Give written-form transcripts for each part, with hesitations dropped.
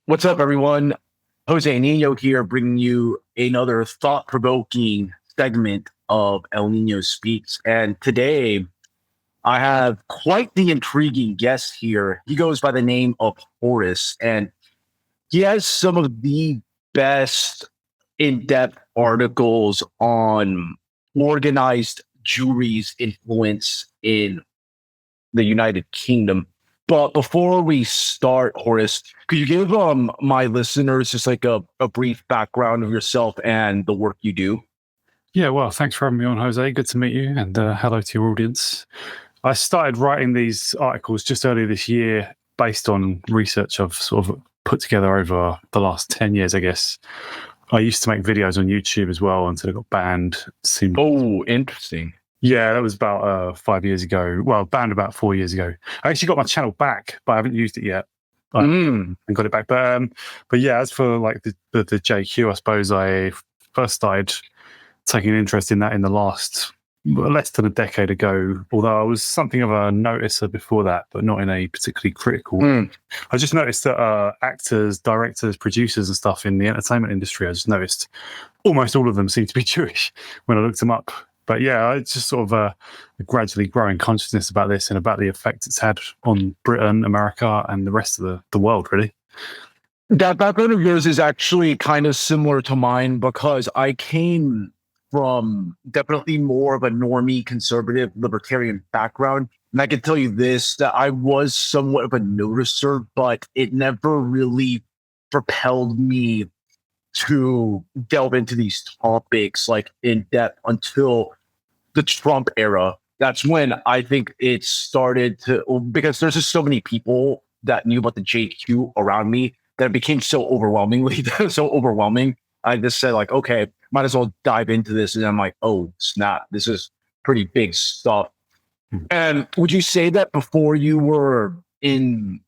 What's up, everyone? Jose and Niño here, bringing you another thought-provoking segment of El Niño Speaks. And today, I have quite the intriguing guest here. He goes by the name of Horus, and he has some of the best in-depth articles on organized Jewry's influence in the United Kingdom. But before we start, Horace, could you give my listeners just like a brief background of yourself and the work you do? Yeah, well, thanks for having me on, Jose. Good to meet you, and hello to your audience. I started writing these articles just earlier this year based on research I've sort of put together over the last 10 years, I guess. I used to make videos on YouTube as well until it got banned. Oh, interesting. Yeah, that was about 5 years ago. Well, banned about 4 years ago. I actually got my channel back, but I haven't used it yet. And got it back. But yeah, as for like the JQ, I suppose I first started taking an interest in that in the last less than a decade ago, although I was something of a noticer before that, but not in a particularly critical way. I just noticed that actors, directors, producers and stuff in the entertainment industry, I just noticed almost all of them seem to be Jewish when I looked them up. But yeah, it's just sort of a gradually growing consciousness about this and about the effect it's had on Britain, America, and the rest of the world, really. That background of yours is actually kind of similar to mine because I came from definitely more of a normie, conservative, libertarian background. And I can tell you this, that I was somewhat of a noticer, but it never really propelled me to delve into these topics like in depth until the Trump era. That's when I think it started to, because there's just so many people that knew about the JQ around me that it became so overwhelming. I just said like, okay, might as well dive into this. And I'm like, oh snap, this is pretty big stuff. And would you say that before you were in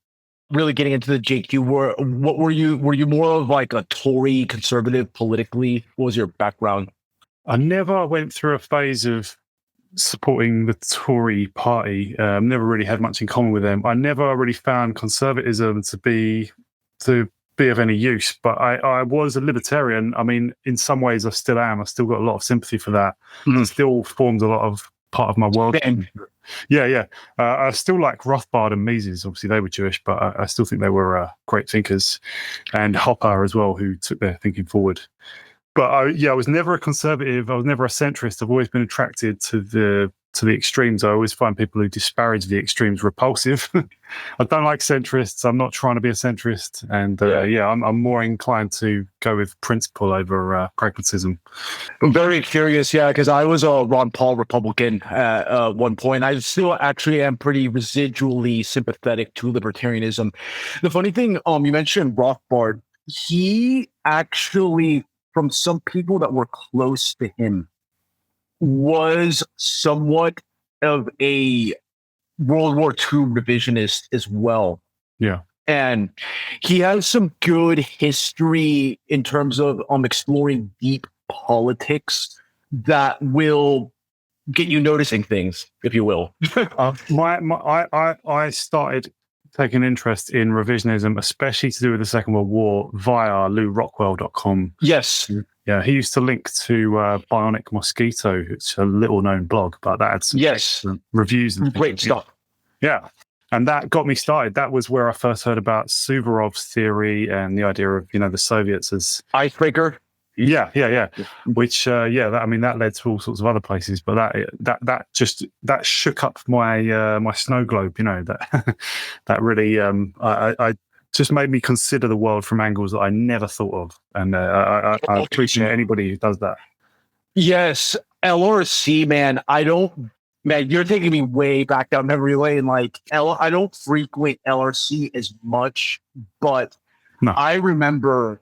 really getting into the JQ, were you more of like a Tory conservative politically? What was your background? I never went through a phase of supporting the Tory party. Never really had much in common with them. I never really found conservatism to be of any use, but I was a libertarian. I mean, in some ways I still am. I still got a lot of sympathy for that. It still formed a lot of part of my world. Yeah. I still like Rothbard and Mises. Obviously they were Jewish, but I still think they were great thinkers, and Hopper as well, who took their thinking forward. But I was never a conservative. I was never a centrist. I've always been attracted to the extremes. I always find people who disparage the extremes repulsive. I don't like centrists. I'm not trying to be a centrist. And I'm more inclined to go with principle over pragmatism. I'm very curious, yeah, because I was a Ron Paul Republican at one point. I still actually am pretty residually sympathetic to libertarianism. The funny thing, you mentioned Rothbard. He actually, from some people that were close to him, was somewhat of a World War II revisionist as well. Yeah. And he has some good history in terms of exploring deep politics that will get you noticing things, if you will. I started taking interest in revisionism, especially to do with the Second World War, via LouRockwell.com. Yes. Yeah, he used to link to Bionic Mosquito. It's a little-known blog, but that had some reviews and great stuff. Yeah, and that got me started. That was where I first heard about Suvorov's theory and the idea of the Soviets as icebreaker. Yeah. Which that led to all sorts of other places, but that shook up my my snow globe. That really I just made me consider the world from angles that I never thought of, and I appreciate anybody who does that. Yes, LRC, man. You're taking me way back down memory lane. Like I don't frequent LRC as much, but no. I remember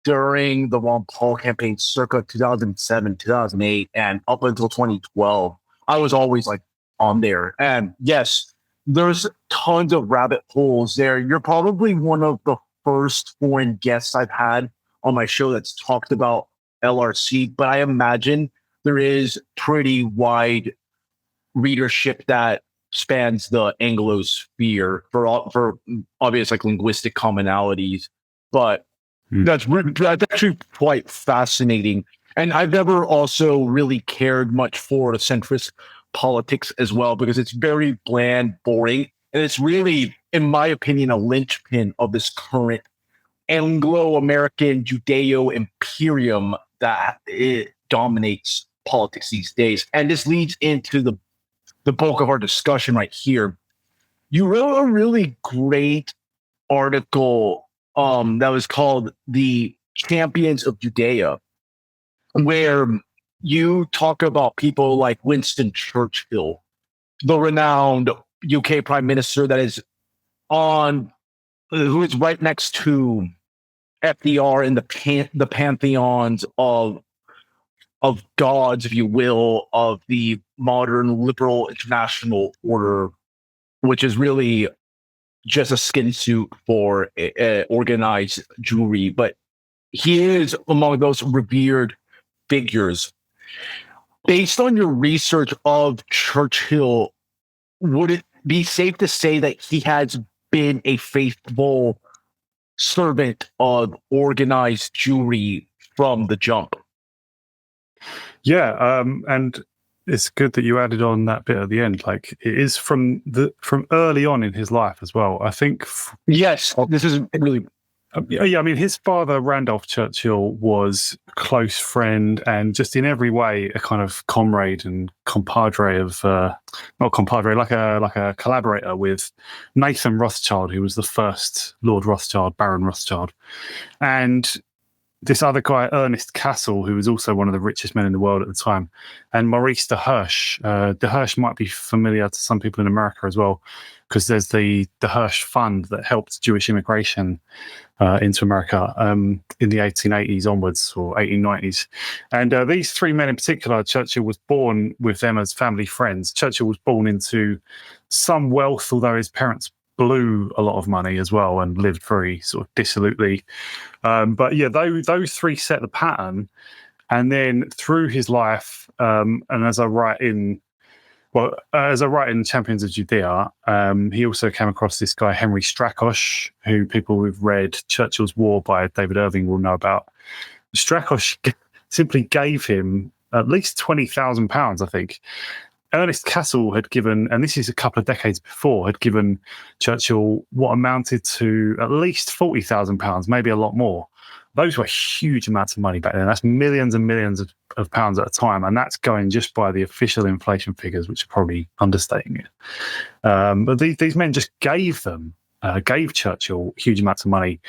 during the Ron Paul campaign circa 2007, 2008, and up until 2012, I was always like on there. And yes, there's tons of rabbit holes there. You're probably one of the first foreign guests I've had on my show that's talked about LRC, but I imagine there is pretty wide readership that spans the Anglosphere for obvious like linguistic commonalities, but that's actually quite fascinating. And I've never also really cared much for the centrist politics as well, because it's very bland, boring, and it's really, in my opinion, a linchpin of this current Anglo-American Judeo-imperium that it dominates politics these days. And this leads into the bulk of our discussion right here. You wrote a really great article that was called "The Champions of Judea," where you talk about people like Winston Churchill, the renowned UK Prime Minister who is right next to FDR in the pantheons of gods, if you will, of the modern liberal international order, which is really just a skin suit for organized Jewry. But he is among those revered figures. Based on your research of Churchill, would it be safe to say that he has been a faithful servant of organized Jewry from the jump? Yeah, and it's good that you added on that bit at the end. Like, it is from early on in his life as well. I think. Yes, this is really. Yeah, I mean, his father, Randolph Churchill, was a close friend and just in every way a kind of comrade and compadre of, not compadre, like a collaborator with Nathan Rothschild, who was the first Lord Rothschild, Baron Rothschild. And this other guy, Ernest Cassel, who was also one of the richest men in the world at the time, and Maurice de Hirsch. De Hirsch might be familiar to some people in America as well, because there's the Hirsch Fund that helped Jewish immigration into America in the 1880s onwards, or 1890s. And these three men in particular, Churchill was born with them as family friends. Churchill was born into some wealth, although his parents blew a lot of money as well and lived very sort of dissolutely. But yeah, those three set the pattern. And then through his life, and as I write in Champions of Judea, he also came across this guy, Henry Strakosch, who people who've read Churchill's War by David Irving will know about. Strakosch simply gave him at least £20,000, I think. Ernest Cassel had given, and this is a couple of decades before, had given Churchill what amounted to at least £40,000, maybe a lot more. Those were huge amounts of money back then. That's millions and millions of pounds at a time. And that's going just by the official inflation figures, which are probably understating it. But these men just gave Churchill huge amounts of money.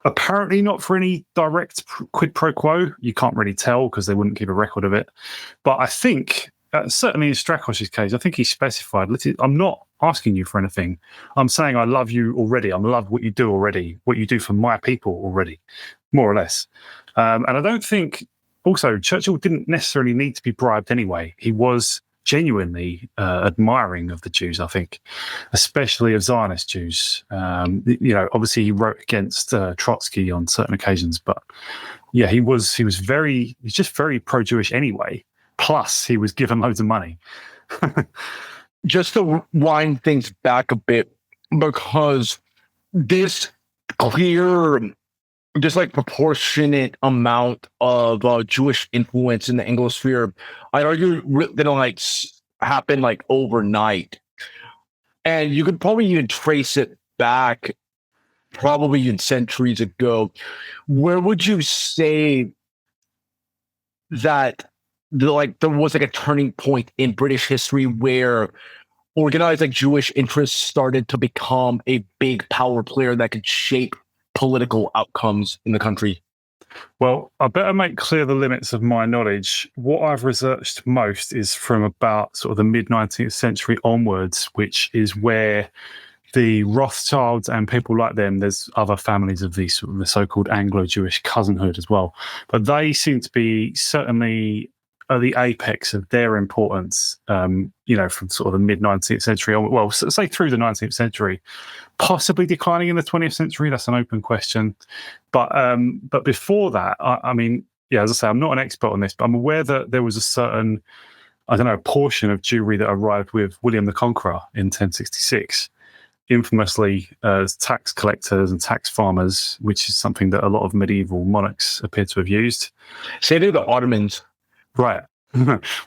Apparently not for any direct quid pro quo. You can't really tell because they wouldn't keep a record of it. But I think, certainly in Strakosch's case, I think he specified, I'm not asking you for anything. I'm saying I love you already. I love what you do already, what you do for my people already, more or less. And I don't think, also, Churchill didn't necessarily need to be bribed anyway. He was genuinely admiring of the Jews, I think, especially of Zionist Jews. Obviously he wrote against Trotsky on certain occasions, but yeah, he's just very pro-Jewish anyway. Plus, he was given loads of money. Just to wind things back a bit, because this clear, just like proportionate amount of Jewish influence in the Anglosphere, I'd argue didn't happen overnight, and you could probably even trace it back, probably in centuries ago. Where would you say that there was a turning point in British history where organized Jewish interests started to become a big power player that could shape political outcomes in the country? Well, I better make clear the limits of my knowledge. What I've researched most is from about sort of the mid-19th century onwards, which is where the Rothschilds and people like them, there's other families of the so-called Anglo-Jewish cousinhood as well, but they seem to be certainly at the apex of their importance, from sort of the mid-19th century on, well, say through the 19th century, possibly declining in the 20th century. That's an open question. But before that, I mean, as I say, I'm not an expert on this, but I'm aware that there was a certain I don't know, a portion of Jewry that arrived with William the Conqueror in 1066, infamously as tax collectors and tax farmers, which is something that a lot of medieval monarchs appear to have used. Say to the Ottomans. Right.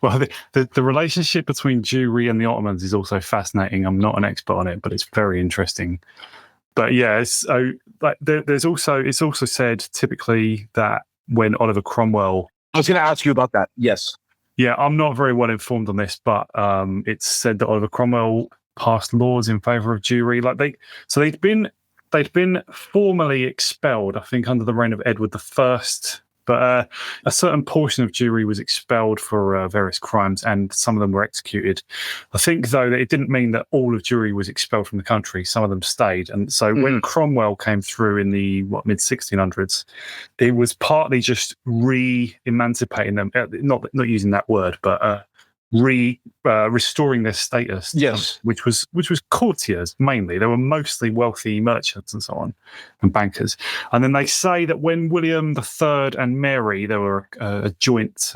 Well, the relationship between Jewry and the Ottomans is also fascinating. I'm not an expert on it, but it's very interesting. But yeah, so like it's also said typically that when Oliver Cromwell, I was going to ask you about that. Yes. Yeah, I'm not very well informed on this, but it's said that Oliver Cromwell passed laws in favour of Jewry. They'd been formally expelled, I think, under the reign of Edward I. But a certain portion of Jewry was expelled for various crimes, and some of them were executed. I think, though, that it didn't mean that all of Jewry was expelled from the country. Some of them stayed. And so when Cromwell came through in the mid-1600s, it was partly just re-emancipating them, not using that word, but restoring their status. Yes. Which was courtiers mainly. They were mostly wealthy merchants and so on, and bankers. And then they say that when William III and Mary, they were a joint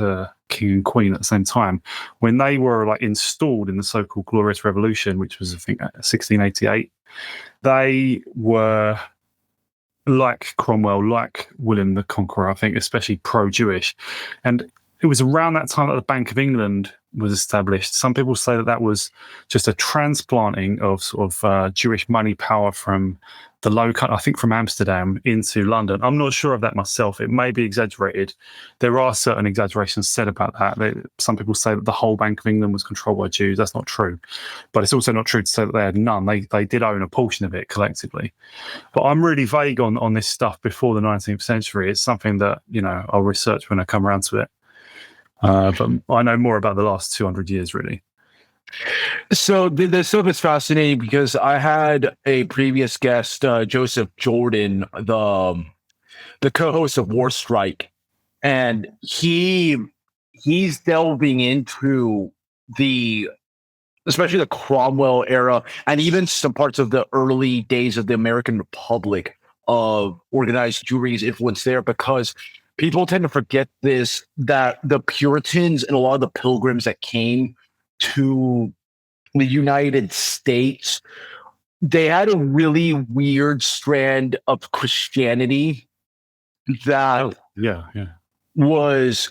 king and queen at the same time, when they were like installed in the so-called Glorious Revolution, which was I think 1688, they were like Cromwell, like William the Conqueror, I think, especially pro-Jewish. And it was around that time that the Bank of England was established. Some people say that that was just a transplanting of sort of Jewish money power from the Low Country, I think from Amsterdam into London. I'm not sure of that myself. It may be exaggerated. There are certain exaggerations said about that. Some people say that the whole Bank of England was controlled by Jews. That's not true. But it's also not true to say that they had none. They did own a portion of it collectively. But I'm really vague on this stuff before the 19th century. It's something that, I'll research when I come around to it. But I know more about the last 200 years, really. So the stuff is fascinating because I had a previous guest, Joseph Jordan, the co-host of War Strike, and he's delving into especially the Cromwell era and even some parts of the early days of the American Republic of organized Jewry's influence there, because people tend to forget that the Puritans and a lot of the pilgrims that came to the United States, they had a really weird strand of Christianity that was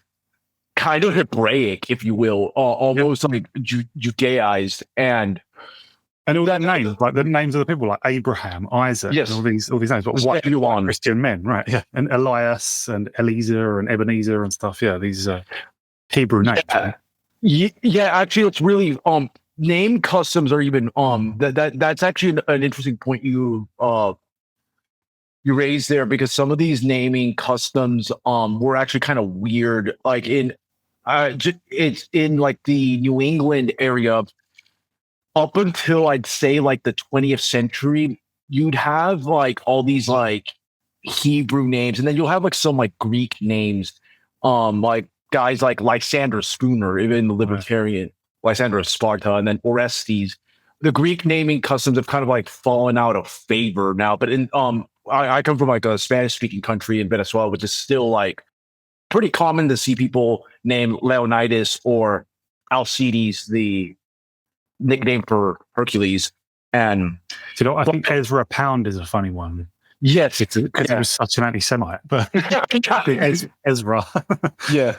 kind of Hebraic, if you will, almost like Judaized, and all that names, like the names of the people, like Abraham, Isaac, yes, and all these names, but white Christian men, right? Yeah, and Elias and Eliezer and Ebenezer and stuff. Yeah, these Hebrew names. Yeah, actually, it's really name customs are even that's actually an interesting point you raised there, because some of these naming customs were actually kind of weird. Like it's in like the New England area. Up until I'd say like the 20th century, you'd have like all these like Hebrew names, and then you'll have like some like Greek names, like guys like Lysander Spooner, even the libertarian Lysander of Sparta, and then Orestes. The Greek naming customs have kind of like fallen out of favor now. But in I come from like a Spanish-speaking country in Venezuela, which is still like pretty common to see people name Leonidas or Alcides, the nickname for Hercules. And I think Ezra Pound is a funny one. Yes, because he was such an anti-Semite, but Ezra. Yeah.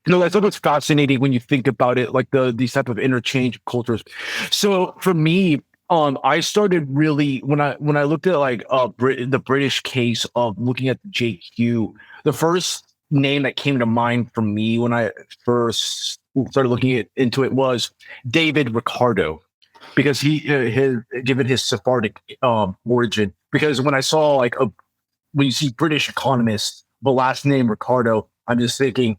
No, that's what's fascinating when you think about it, like these type of interchange of cultures. So for me, I started really when I looked at like the British case of looking at the JQ. The first name that came to mind for me when I first started looking into it was David Ricardo, because he given his Sephardic origin. Because when I saw when you see British economists, the last name Ricardo, I'm just thinking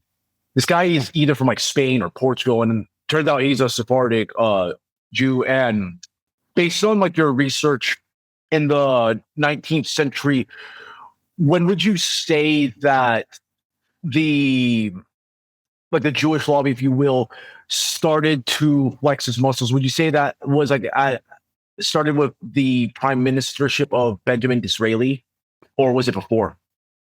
this guy is either from like Spain or Portugal, and it turns out he's a Sephardic Jew. And based on like your research in the 19th century, when would you say that the Jewish lobby, if you will, started to flex its muscles? Would you say that was like started with the prime ministership of Benjamin Disraeli, or was it before?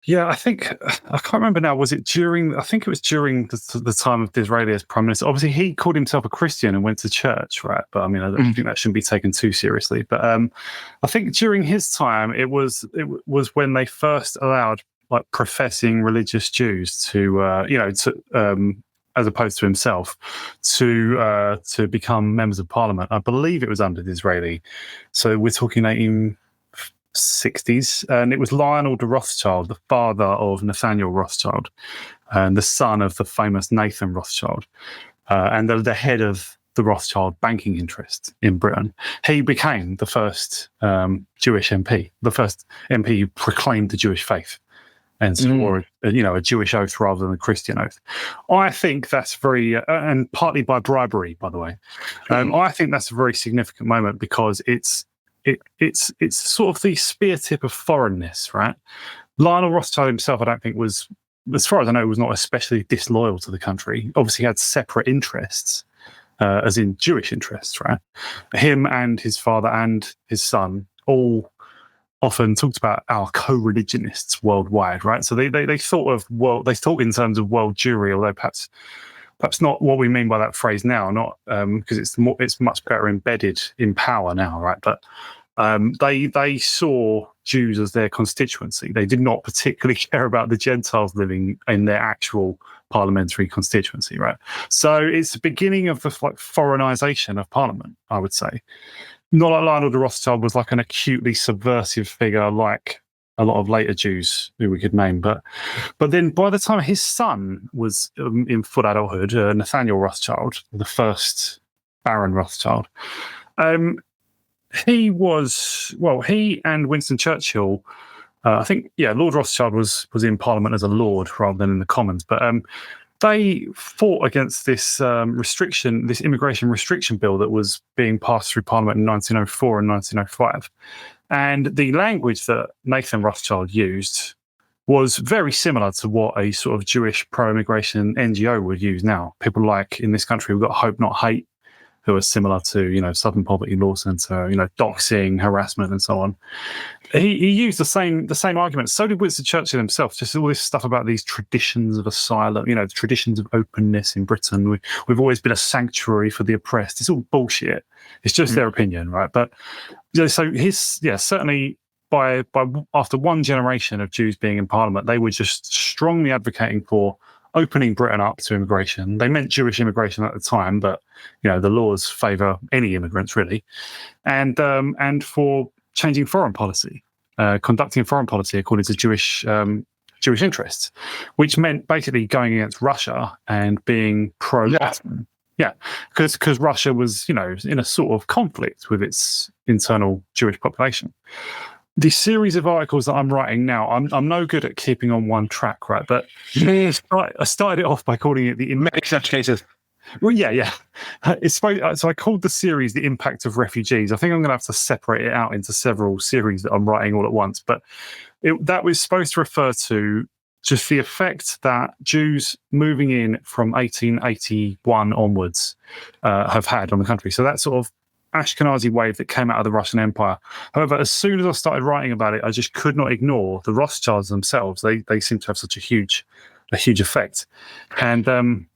Yeah, I think I can't remember now. Was it during? I think it was during the time of Disraeli as prime minister. Obviously, he called himself a Christian and went to church, right? But I mean, I don't think that shouldn't be taken too seriously. But I think during his time, it was when they first allowed like professing religious Jews to as opposed to himself to become members of parliament. I believe it was under Disraeli. So we're talking 1860s, and it was Lionel de Rothschild, the father of Nathaniel Rothschild, and the son of the famous Nathan Rothschild, and the head of the Rothschild banking interest in Britain. He became the first Jewish MP, the first MP who proclaimed the Jewish faith and swore, a Jewish oath rather than a Christian oath. I think that's very, and partly by bribery, by the way. I think that's a very significant moment because it's sort of the spear tip of foreignness, right? Lionel Rothschild himself, I don't think was, as far as I know, was not especially disloyal to the country. Obviously, he had separate interests, as in Jewish interests, right? Him and his father and his son all often talked about our co-religionists worldwide, right? So they thought in terms of world Jewry, although perhaps not what we mean by that phrase now, not because it's much better embedded in power now, right? But they saw Jews as their constituency. They did not particularly care about the Gentiles living in their actual parliamentary constituency, right? So it's the beginning of the foreignization of Parliament, I would say. Not like Lionel de Rothschild was like an acutely subversive figure like a lot of later Jews who we could name. But then by the time his son was in full adulthood, Nathaniel Rothschild, the first Baron Rothschild, he and Winston Churchill, I think, Lord Rothschild was in Parliament as a lord rather than in the Commons. But they fought against this this immigration restriction bill that was being passed through Parliament in 1904 and 1905. And the language that Nathan Rothschild used was very similar to what a sort of Jewish pro-immigration NGO would use now. People like, in this country, we've got Hope Not Hate, who are similar to, Southern Poverty Law Centre, doxing, harassment, and so on. He used the same argument. So did Winston Churchill himself. Just all this stuff about these traditions of asylum, the traditions of openness in Britain. We've always been a sanctuary for the oppressed. It's all bullshit. It's just their opinion, right? But so certainly by after one generation of Jews being in Parliament, they were just strongly advocating for opening Britain up to immigration. They meant Jewish immigration at the time, but the laws favour any immigrants really, and for changing foreign policy, conducting foreign policy according to Jewish interests, which meant basically going against Russia and being pro. Because Russia was in a sort of conflict with its internal Jewish population. The series of articles that I'm writing now, I'm no good at keeping on one track, right? But I started it off by calling it the many such cases. Well, yeah. So I called the series "The Impact of Refugees." I think I'm going to have to separate it out into several series that I'm writing all at once. But that was supposed to refer to just the effect that Jews moving in from 1881 onwards have had on the country. So that sort of Ashkenazi wave that came out of the Russian Empire. However, as soon as I started writing about it, I just could not ignore the Rothschilds themselves. They seem to have such a huge effect, and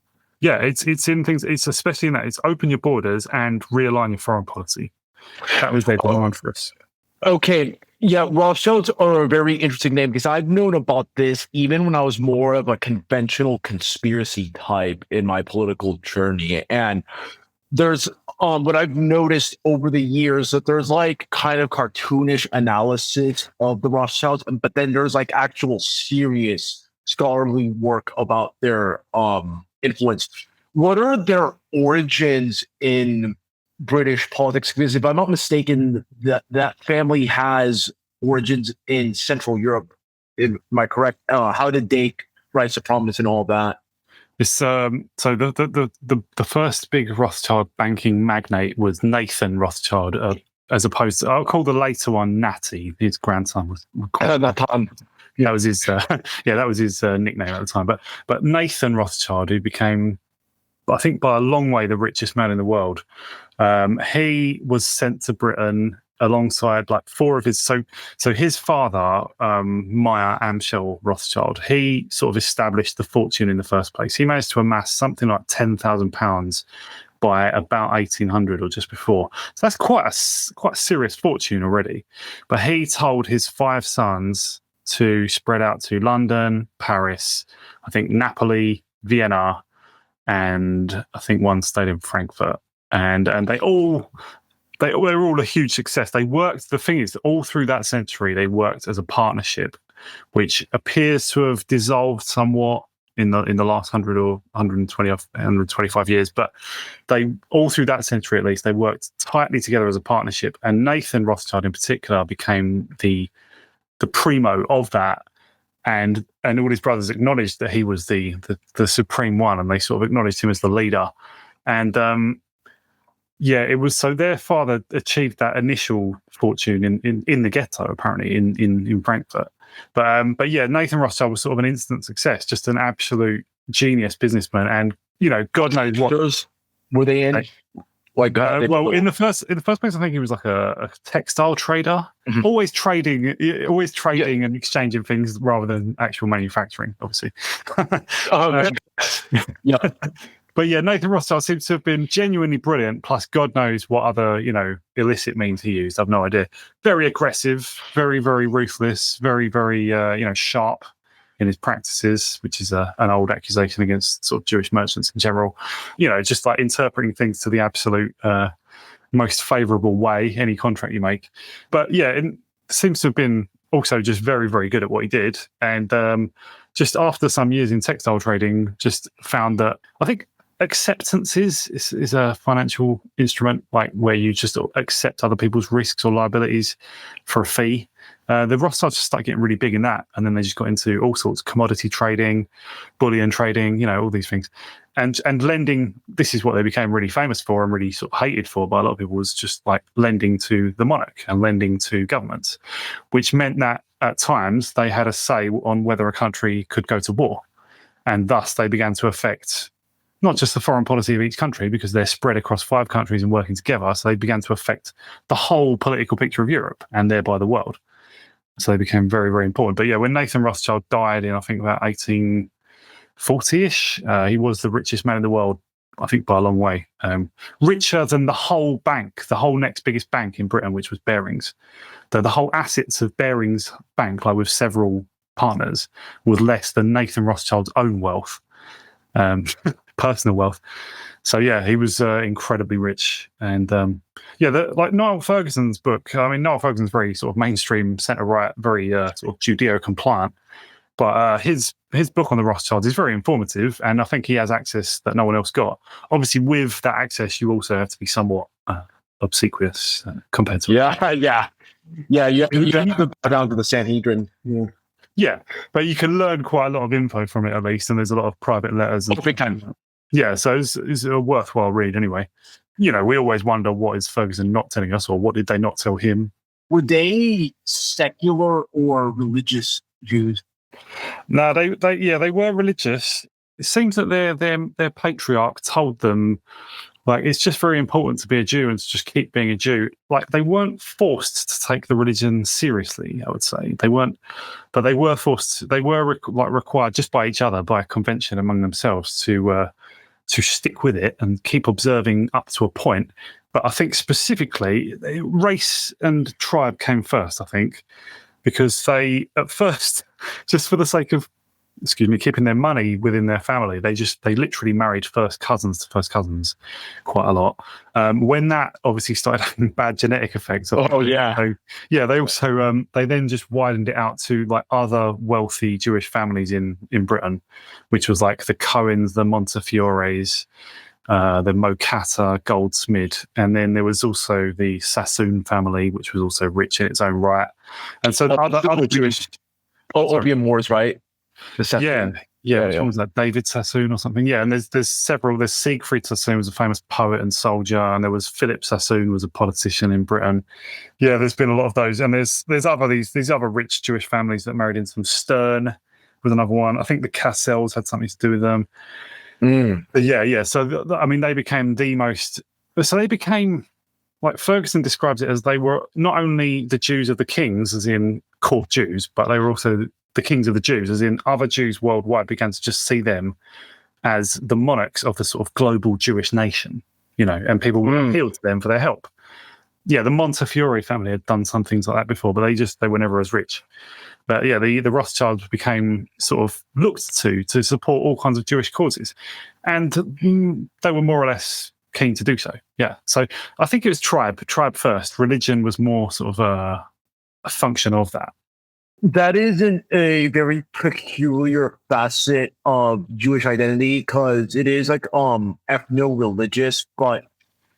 it's in things. It's especially in that it's open your borders and realign your foreign policy. That was their demand for us. Okay, yeah, Rothschilds are a very interesting name because I've known about this even when I was more of a conventional conspiracy type in my political journey, and there's what I've noticed over the years that there's like kind of cartoonish analysis of the Rothschilds, but then there's like actual serious scholarly work about their influence. What are their origins in British politics? Because if I'm not mistaken, that family has origins in Central Europe. Am I correct? How did they rise to prominence and all that? It's so the first big Rothschild banking magnate was Nathan Rothschild, as opposed to, I'll call the later one Natty. His grandson was Nathan. That was his nickname at the time. But Nathan Rothschild, who became, I think by a long way, the richest man in the world, he was sent to Britain alongside like four of his. So his father, Meyer Amschel Rothschild, he sort of established the fortune in the first place. He managed to amass something like £10,000 by about 1800 or just before. So that's quite a serious fortune already. But he told his five sons to spread out to London, Paris, I think Napoli, Vienna, and I think one stayed in Frankfurt. And they were all a huge success. They worked, the thing is, all through that century, they worked as a partnership, which appears to have dissolved somewhat in the last 100 or 120 or 125 years. But they, all through that century at least, they worked tightly together as a partnership. And Nathan Rothschild in particular became the primo of that. And all his brothers acknowledged that he was the supreme one, and they sort of acknowledged him as the leader. And it was, so their father achieved that initial fortune in the ghetto, apparently in Frankfurt. But yeah, Nathan Rothschild was sort of an instant success, just an absolute genius businessman, and God knows what were they in. Well, in the first place, I think he was like a textile trader, always trading and exchanging things rather than actual manufacturing, obviously. Yeah. But yeah, Nathan Rothschild seems to have been genuinely brilliant. Plus, God knows what other illicit means he used. I've no idea. Very aggressive, very very ruthless, very very sharp in his practices, which is an old accusation against sort of Jewish merchants in general. Just like interpreting things to the absolute most favourable way, any contract you make. But yeah, it seems to have been also just very, very good at what he did. And just after some years in textile trading, just found that, I think, acceptances is a financial instrument, like where you just accept other people's risks or liabilities for a fee. The Rothschilds just started getting really big in that, and then they just got into all sorts of commodity trading, bullion trading, all these things, and lending. This is what they became really famous for and really sort of hated for by a lot of people, was just like lending to the monarch and lending to governments, which meant that at times they had a say on whether a country could go to war, and thus they began to affect not just the foreign policy of each country, because they're spread across 5 countries and working together. So they began to affect the whole political picture of Europe and thereby the world. So they became very, very important. But yeah, when Nathan Rothschild died in, I think, about 1840-ish, he was the richest man in the world, I think, by a long way. Richer than the whole bank, the whole next biggest bank in Britain, which was Barings. So the whole assets of Barings Bank, like with several partners, was less than Nathan Rothschild's own wealth. Personal wealth. So yeah, he was incredibly rich. And like Niall Ferguson's book, I mean, Niall Ferguson's very sort of mainstream, centre-right, very sort of Judeo-compliant, but his book on the Rothschilds is very informative, and I think he has access that no one else got. Obviously, with that access, you also have to be somewhat obsequious compared to you have to bow down to the Sanhedrin. Yeah, but you can learn quite a lot of info from it, at least, and there's a lot of private letters. Big time. Yeah, so it's a worthwhile read anyway. We always wonder, what is Ferguson not telling us, or what did they not tell him? Were they secular or religious Jews? No, they were religious. It seems that their patriarch told them, like, it's just very important to be a Jew and to just keep being a Jew. Like, they weren't forced to take the religion seriously, I would say. They weren't, but they were forced. They were required just by each other, by a convention among themselves, to stick with it and keep observing up to a point. But I think specifically, race and tribe came first, I think, because they, at first, just for the sake of, keeping their money within their family, they literally married first cousins to first cousins quite a lot. When that obviously started having bad genetic effects. They also they then just widened it out to like other wealthy Jewish families in Britain, which was like the Cohens, the Montefiores, the Mokata, Goldsmith, and then there was also the Sassoon family, which was also rich in its own right. And so other Jewish opium wars, right? Yeah. Which one was that? David Sassoon or something? Yeah, and there's several. There's Siegfried Sassoon was a famous poet and soldier, and there was Philip Sassoon was a politician in Britain. Yeah, there's been a lot of those, and there's these other rich Jewish families that married into them. Stern was another one. I think the Cassells had something to do with them. But yeah. So I mean, they became the most. So they became like Ferguson describes it as they were not only the Jews of the kings, as in court Jews, but they were also the kings of the Jews, as in other Jews worldwide began to just see them as the monarchs of the sort of global Jewish nation, and people appealed to them for their help. Yeah, the Montefiore family had done some things like that before, but they were never as rich. But yeah, the Rothschilds became sort of looked to support all kinds of Jewish causes, and they were more or less keen to do so. Yeah, so I think it was tribe first. Religion was more sort of a function of that. That isn't a very peculiar facet of Jewish identity because it is like ethno-religious, but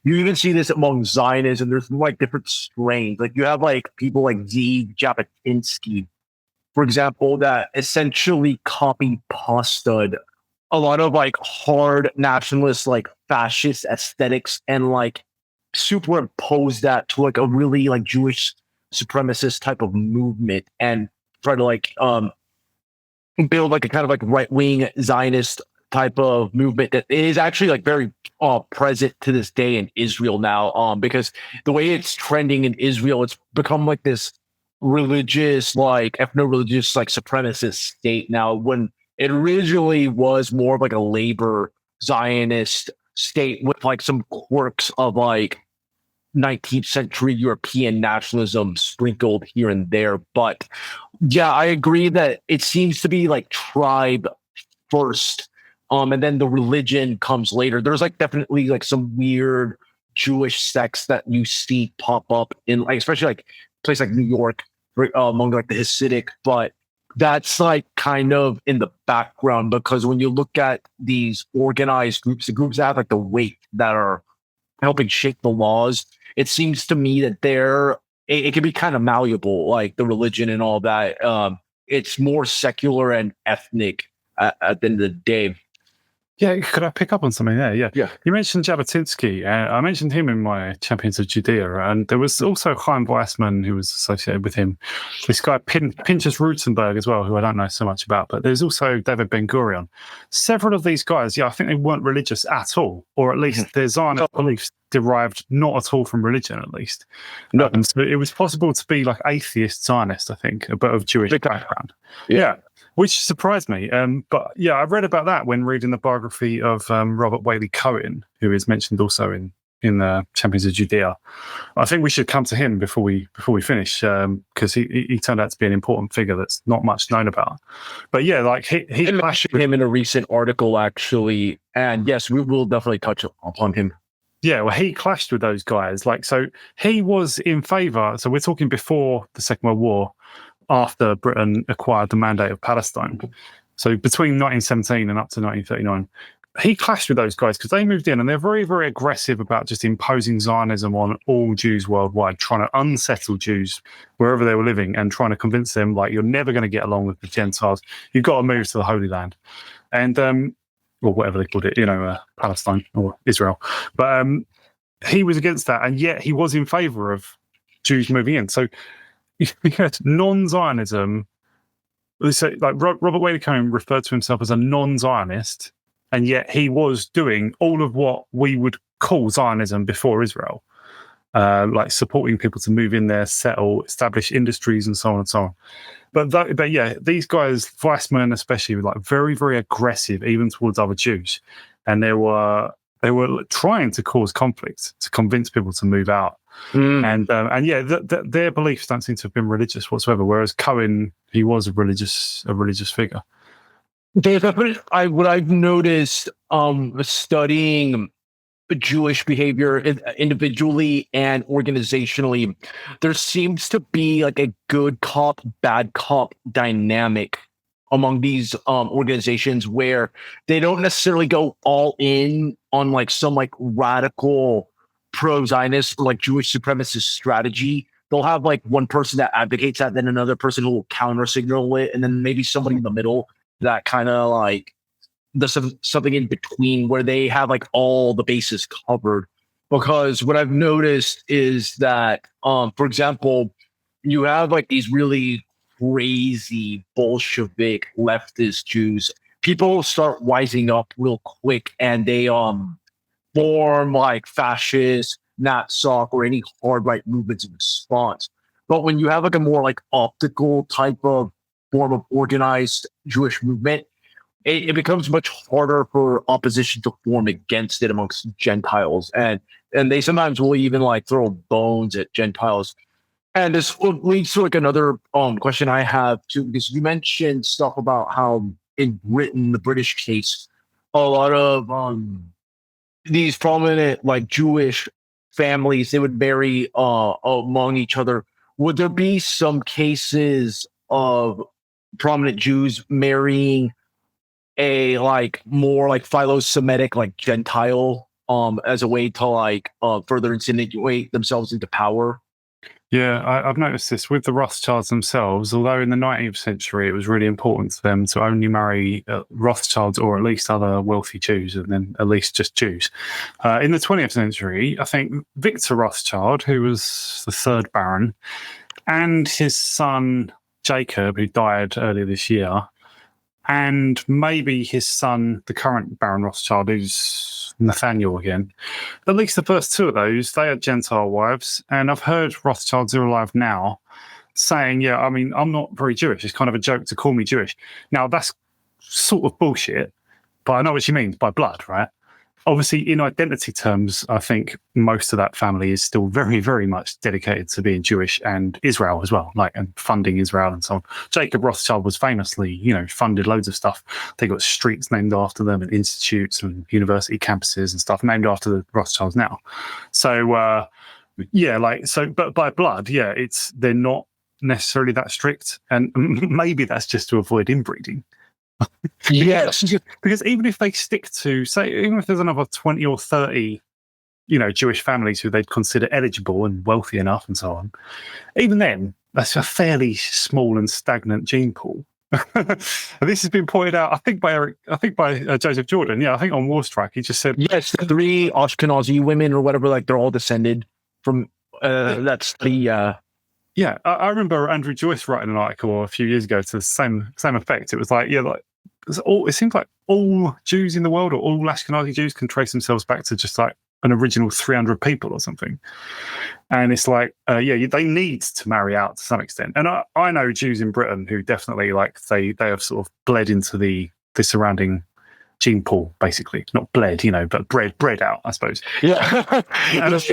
you even see this among Zionists, and there's like different strains. Like you have like people like Z. Jabotinsky, for example, that essentially copy pasted a lot of like hard nationalist, like fascist aesthetics, and like superimpose that to like a really like Jewish supremacist type of movement, and try to like build like a kind of like right wing Zionist type of movement that is actually like very present to this day in Israel now. Because the way it's trending in Israel, it's become like this religious, like ethno-religious, like supremacist state now, when it originally was more of like a labor Zionist state with like some quirks of like 19th century European nationalism sprinkled here and there. But yeah, I agree that it seems to be like tribe first, and then the religion comes later. There's like definitely like some weird Jewish sects that you see pop up in like, especially like a place like New York, among like the Hasidic, but that's like kind of in the background, because when you look at these organized groups, the groups that have like the weight that are helping shape the laws, it seems to me that it can be kind of malleable, like the religion and all that. It's more secular and ethnic at the end of the day. Yeah, could I pick up on something there? Yeah. Yeah. You mentioned Jabotinsky. I mentioned him in my Champions of Judea, and there was also Chaim Weissman who was associated with him. This guy, Pinchas Rutenberg as well, who I don't know so much about, but there's also David Ben-Gurion. Several of these guys, I think they weren't religious at all, or at least their Zionist beliefs derived not at all from religion, at least. No. So it was possible to be like atheist Zionist, I think, but of Jewish background. Yeah. Which surprised me. But yeah, I read about that when reading the biography of Robert Whaley Cohen, who is mentioned also in the Champions of Judea. I think we should come to him before we finish, because he turned out to be an important figure that's not much known about. But yeah, like he mentioned him in a recent article, actually, and yes, we will definitely touch upon him. Yeah, well, he clashed with those guys. Like, so he was in favour. So we're talking before the Second World War, after Britain acquired the Mandate of Palestine. So between 1917 and up to 1939, he clashed with those guys because they moved in and they're very, very aggressive about just imposing Zionism on all Jews worldwide, trying to unsettle Jews wherever they were living and trying to convince them, like, you're never going to get along with the Gentiles. You've got to move to the Holy Land. And, or whatever they called it, Palestine or Israel. But he was against that, and yet he was in favour of Jews moving in. So you had non-Zionism. So, like Robert Whaley Cohen referred to himself as a non-Zionist, and yet he was doing all of what we would call Zionism before Israel, like supporting people to move in there, settle, establish industries, and so on and so on. But yeah, these guys, Weissman especially, were like very, very aggressive, even towards other Jews, and they were trying to cause conflict to convince people to move out. And yeah, their beliefs don't seem to have been religious whatsoever. Whereas Cohen, he was a religious figure. What I've noticed studying Jewish behavior individually and organizationally, there seems to be like a good cop, bad cop dynamic among these organizations, where they don't necessarily go all in on like some like radical pro-Zionist or like Jewish supremacist strategy. They'll have like one person that advocates that, then another person who will counter signal it, and then maybe somebody in the middle that kind of like there's something in between where they have like all the bases covered. Because what I've noticed is that, for example, you have like these really crazy Bolshevik leftist Jews. People start wising up real quick, and they form like fascist NatSoc or any hard right movements in response. But when you have like a more like optical type of form of organized Jewish movement, it becomes much harder for opposition to form against it amongst Gentiles, and they sometimes will even like throw bones at Gentiles. And this leads to like another question I have too, because you mentioned stuff about how in Britain, the British case, a lot of these prominent like Jewish families, they would marry among each other. Would there be some cases of prominent Jews marrying a like more like philo-Semitic like Gentile as a way to like further insinuate themselves into power? Yeah, I've noticed this with the Rothschilds themselves. Although in the 19th century it was really important to them to only marry Rothschilds or at least other wealthy Jews, and then at least just Jews. In the 20th century, I think Victor Rothschild, who was the third Baron, and his son Jacob, who died earlier this year, and maybe his son, the current Baron Rothschild, who's Nathaniel again. At least the first two of those, they had Gentile wives. And I've heard Rothschilds who are alive now saying, yeah, I mean, I'm not very Jewish. It's kind of a joke to call me Jewish. Now, that's sort of bullshit, but I know what she means by blood, right? Obviously, in identity terms, I think most of that family is still very, very much dedicated to being Jewish and Israel as well, like, and funding Israel and so on. Jacob Rothschild was famously, funded loads of stuff. They got streets named after them and institutes and university campuses and stuff named after the Rothschilds now. So, but by blood, they're not necessarily that strict. And maybe that's just to avoid inbreeding. Yes, because even if they stick to, say, even if there's another 20 or 30, Jewish families who they'd consider eligible and wealthy enough and so on, even then, that's a fairly small and stagnant gene pool. And this has been pointed out, I think by Joseph Jordan. Yeah, I think on War Strike, he just said, yes, the 3 Ashkenazi women or whatever, like they're all descended from. That's the. Yeah, I remember Andrew Joyce writing an article a few years ago to the same effect. It was like, it seems like all Jews in the world, or all Ashkenazi Jews, can trace themselves back to just like an original 300 people or something. And it's like, they need to marry out to some extent. And I know Jews in Britain who definitely they have sort of bled into the surrounding gene pool, basically. Not bled, but bred out, I suppose. Yeah. And it's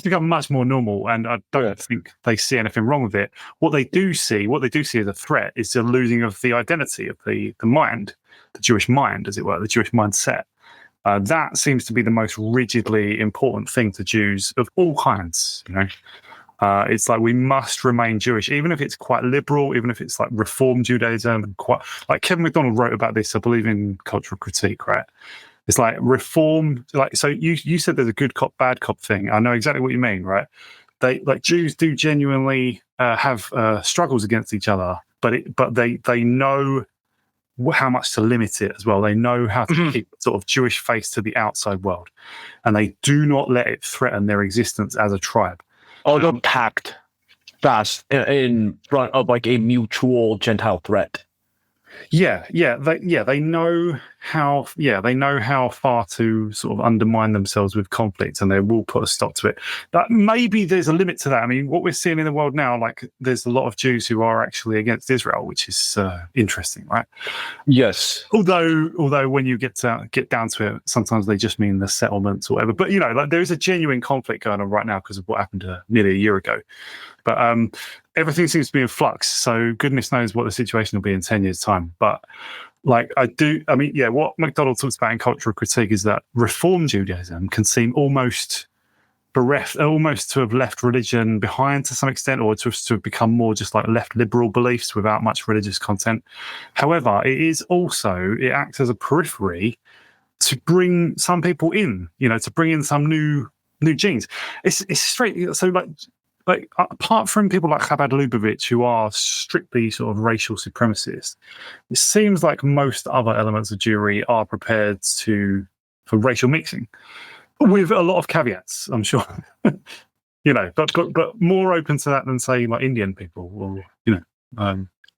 become much more normal, and I don't think they see anything wrong with it. What they do see as a threat is the losing of the identity of the mind, the Jewish mind, as it were, the Jewish mindset. That seems to be the most rigidly important thing to Jews of all kinds, It's like we must remain Jewish, even if it's quite liberal, even if it's like Reform Judaism, and quite like Kevin MacDonald wrote about this, I believe, in Cultural Critique, right? It's like reform, like, so you said there's a good cop, bad cop thing. I know exactly what you mean, right? They like Jews do genuinely have struggles against each other, but they know how much to limit it as well. They know how to keep sort of Jewish face to the outside world, and they do not let it threaten their existence as a tribe. They're packed fast in front of like a mutual Gentile threat. They know how far to sort of undermine themselves with conflict, and they will put a stop to it. But maybe there's a limit to that. I mean, what we're seeing in the world now, like there's a lot of Jews who are actually against Israel, which is interesting, right? Yes. Although when you get down to it, sometimes they just mean the settlements or whatever. But there is a genuine conflict going on right now because of what happened nearly a year ago. But everything seems to be in flux, so goodness knows what the situation will be in 10 years' time. But what MacDonald talks about in Cultural Critique is that Reform Judaism can seem almost bereft, almost to have left religion behind to some extent, or to have become more just like left liberal beliefs without much religious content. However, it acts as a periphery to bring some people in, to bring in some new genes. It's straight, so like apart from people like Chabad Lubavitch, who are strictly sort of racial supremacists, it seems like most other elements of Jewry are prepared for racial mixing, with a lot of caveats, I'm sure. But more open to that than, say, like Indian people or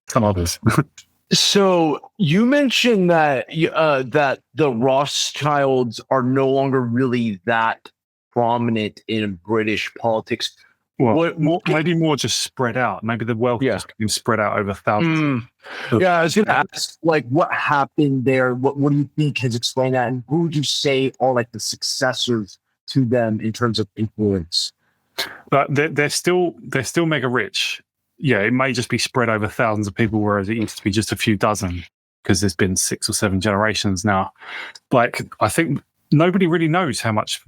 some others. So you mentioned that that the Rothschilds are no longer really that prominent in British politics. Well, maybe more just spread out. Maybe the wealth just became spread out over thousands. Yeah, I was going to ask, like, what happened there? What do you think has explained that? And who would you say are like the successors to them in terms of influence? But they're still mega rich. Yeah, it may just be spread over thousands of people, whereas it used to be just a few dozen, because there's been 6 or 7 generations now. Like, I think nobody really knows how much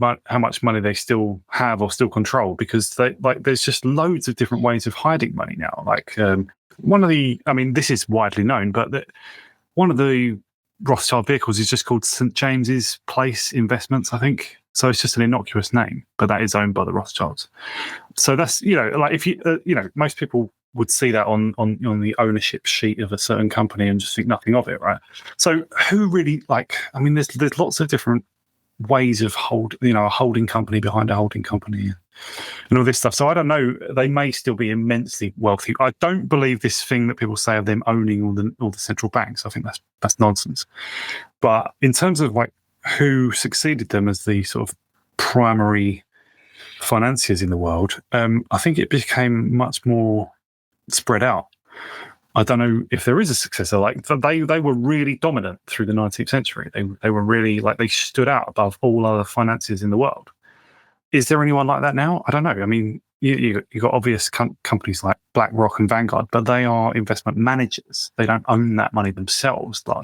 money they still have or still control, because there's just loads of different ways of hiding money now. Like, this is widely known, but one of the Rothschild vehicles is just called St. James's Place Investments, I think. So it's just an innocuous name, but that is owned by the Rothschilds. So that's, like, if you, most people would see that on the ownership sheet of a certain company and just think nothing of it, right? So who really, there's lots of different ways of a holding company behind a holding company and all this stuff. So I don't know, they may still be immensely wealthy. I don't believe this thing that people say of them owning all the central banks. I think that's nonsense. But in terms of like who succeeded them as the sort of primary financiers in the world, I think it became much more spread out. I don't know if there is a successor. Like, they were really dominant through the 19th century. They were really, like, they stood out above all other financiers in the world. Is there anyone like that now? I don't know. I mean, you got obvious companies like BlackRock and Vanguard, but they are investment managers. They don't own that money themselves. Like,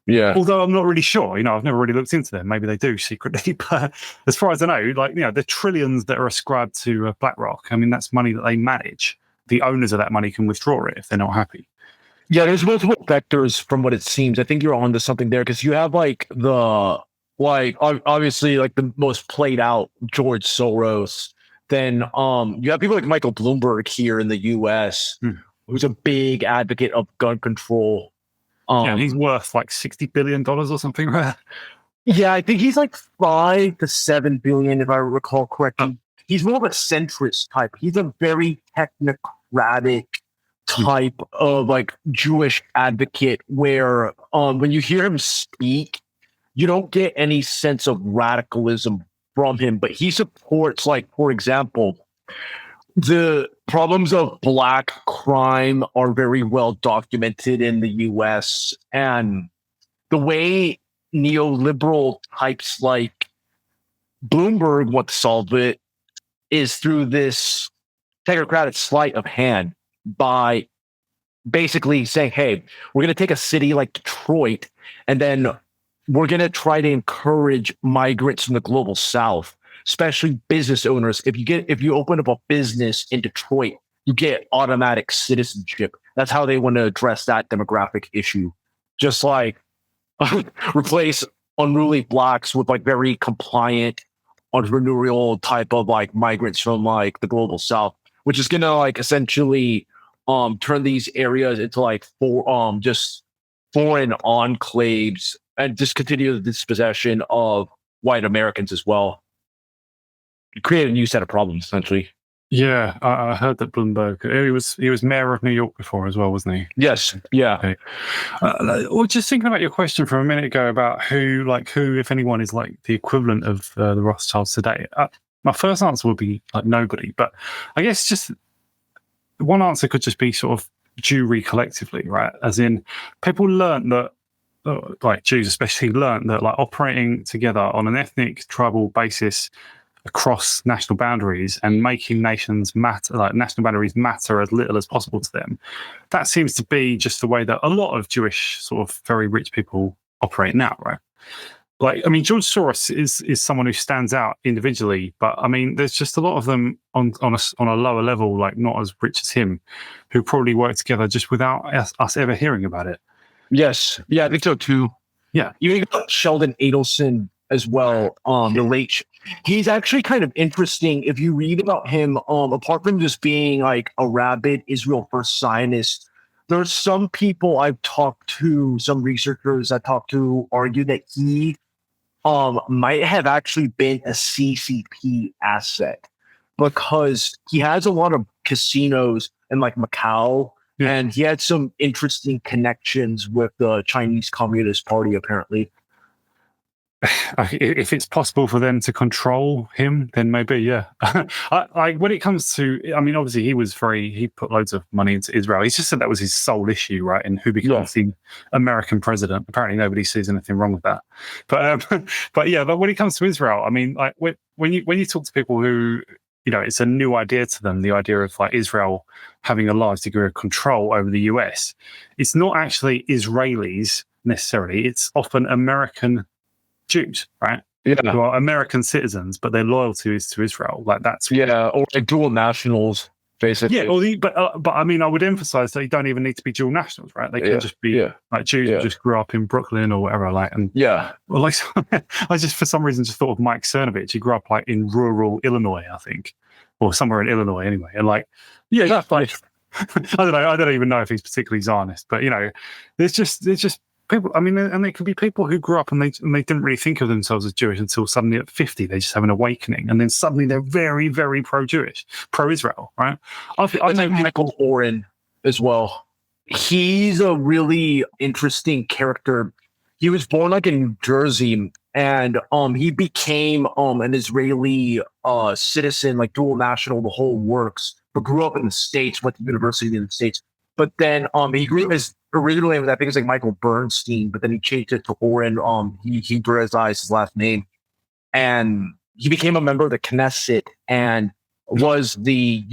yeah. Although I'm not really sure. I've never really looked into them. Maybe they do secretly. But as far as I know, the trillions that are ascribed to BlackRock, that's money that they manage. The owners of that money can withdraw it if they're not happy. Yeah, there's multiple vectors from what it seems. I think you're onto something there, because you have obviously the most played out George Soros. Then you have people like Michael Bloomberg here in the U.S., who's a big advocate of gun control. He's worth like $60 billion or something, right? Yeah, I think he's like 5 to 7 billion, if I recall correctly. He's more of a centrist type. He's a very technocratic type of like Jewish advocate, where when you hear him speak, you don't get any sense of radicalism from him, but he supports, like, for example, the problems of black crime are very well documented in the US, and the way neoliberal types like Bloomberg want to solve it is through this technocratic sleight of hand, by basically saying, hey, we're going to take a city like Detroit, and then we're going to try to encourage migrants from the global South, especially business owners. If you open up a business in Detroit, you get automatic citizenship. That's how they want to address that demographic issue. Just like replace unruly blacks with like very compliant, entrepreneurial type of like migrants from like the global South, which is gonna like essentially turn these areas into like just foreign enclaves, and just continue the dispossession of white Americans as well. Create a new set of problems, essentially. Yeah, I heard that Bloomberg. He was mayor of New York before as well, wasn't he? Yes. Yeah. Okay. Well, just thinking about your question from a minute ago about who, if anyone, is like the equivalent of the Rothschilds today. My first answer would be like nobody, but I guess just one answer could just be sort of Jewry collectively, right? As in, people learned that, like Jews especially, learned that like operating together on an ethnic, tribal basis across national boundaries and making national boundaries matter as little as possible to them. That seems to be just the way that a lot of Jewish sort of very rich people operate now, right? Like, George Soros is someone who stands out individually, but there's just a lot of them on a lower level, like not as rich as him, who probably work together just without us ever hearing about it. Yes. Yeah, I think so too. Yeah. You got Sheldon Adelson as well. The late, he's actually kind of interesting. If you read about him, apart from just being like a rabid Israel First Zionist, there's some people I've talked to, some researchers I talked to, argue that he might have actually been a CCP asset, because he has a lot of casinos in like Macau. Yeah. And he had some interesting connections with the Chinese Communist Party, apparently. if it's possible for them to control him, then maybe, yeah. When it comes to, I mean, obviously he put loads of money into Israel. He just said that was his sole issue, right? And who becomes the American president? Apparently, nobody sees anything wrong with that. But but when it comes to Israel, I mean, like when you talk to people who, it's a new idea to them, the idea of like Israel having a large degree of control over the US. It's not actually Israelis necessarily. It's often American Jews, right? Yeah. Who are American citizens, but their loyalty is to Israel. Like that's or like dual nationals, basically. Yeah, but I mean, I would emphasize that you don't even need to be dual nationals, right? They can just be like Jews who just grew up in Brooklyn or whatever, like well, like I just for some reason just thought of Mike Cernovich. He grew up like in rural Illinois, I think, or somewhere in Illinois anyway, and like that's like I don't even know if he's particularly Zionist, but there's just people, I mean, and there could be people who grew up and they didn't really think of themselves as Jewish until suddenly at 50 they just have an awakening, and then suddenly they're very, very pro-Jewish, pro-Israel, right? I think Michael Oren as well. He's a really interesting character. He was born like in New Jersey, and he became an Israeli citizen, like dual national, the whole works, but grew up in the States, went to university in the States. But then he grew his original name, I think it was like Michael Bernstein, but then he changed it to Oren. He Hebraized his last name, and he became a member of the Knesset and was the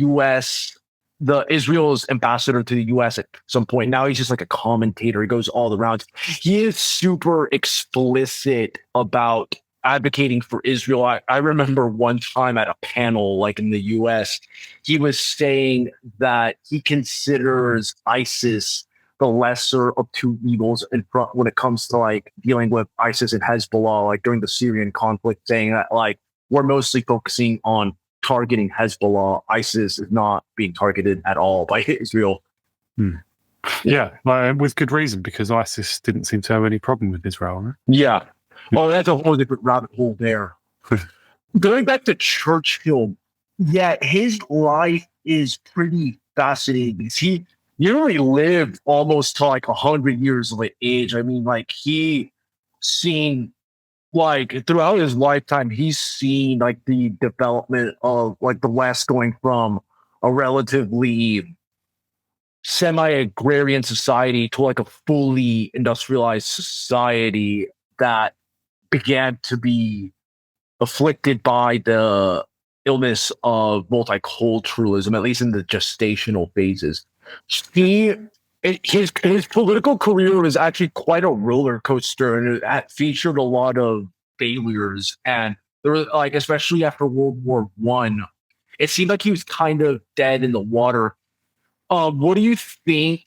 Israel's ambassador to the U.S. at some point. Now he's just like a commentator. He goes all the rounds. He is super explicit about advocating for Israel. I remember one time at a panel, like in the U.S., he was saying that he considers ISIS the lesser of two evils in front when it comes to like dealing with ISIS and Hezbollah, like during the Syrian conflict, saying that like we're mostly focusing on targeting Hezbollah. ISIS is not being targeted at all by Israel. Yeah, with good reason, because ISIS didn't seem to have any problem with Israel, right? Yeah. Well, that's a whole different rabbit hole there. Going back to Churchill, his life is pretty fascinating because he nearly lived almost to like 100 years of age. I mean, like he seen like throughout his lifetime, he's seen like the development of like the West going from a relatively semi-agrarian society to like a fully industrialized society that began to be afflicted by the illness of multiculturalism, at least in the gestational phases. His political career was actually quite a roller coaster, and it featured a lot of failures. And there was like, especially after World War I, it seemed like he was kind of dead in the water. What do you think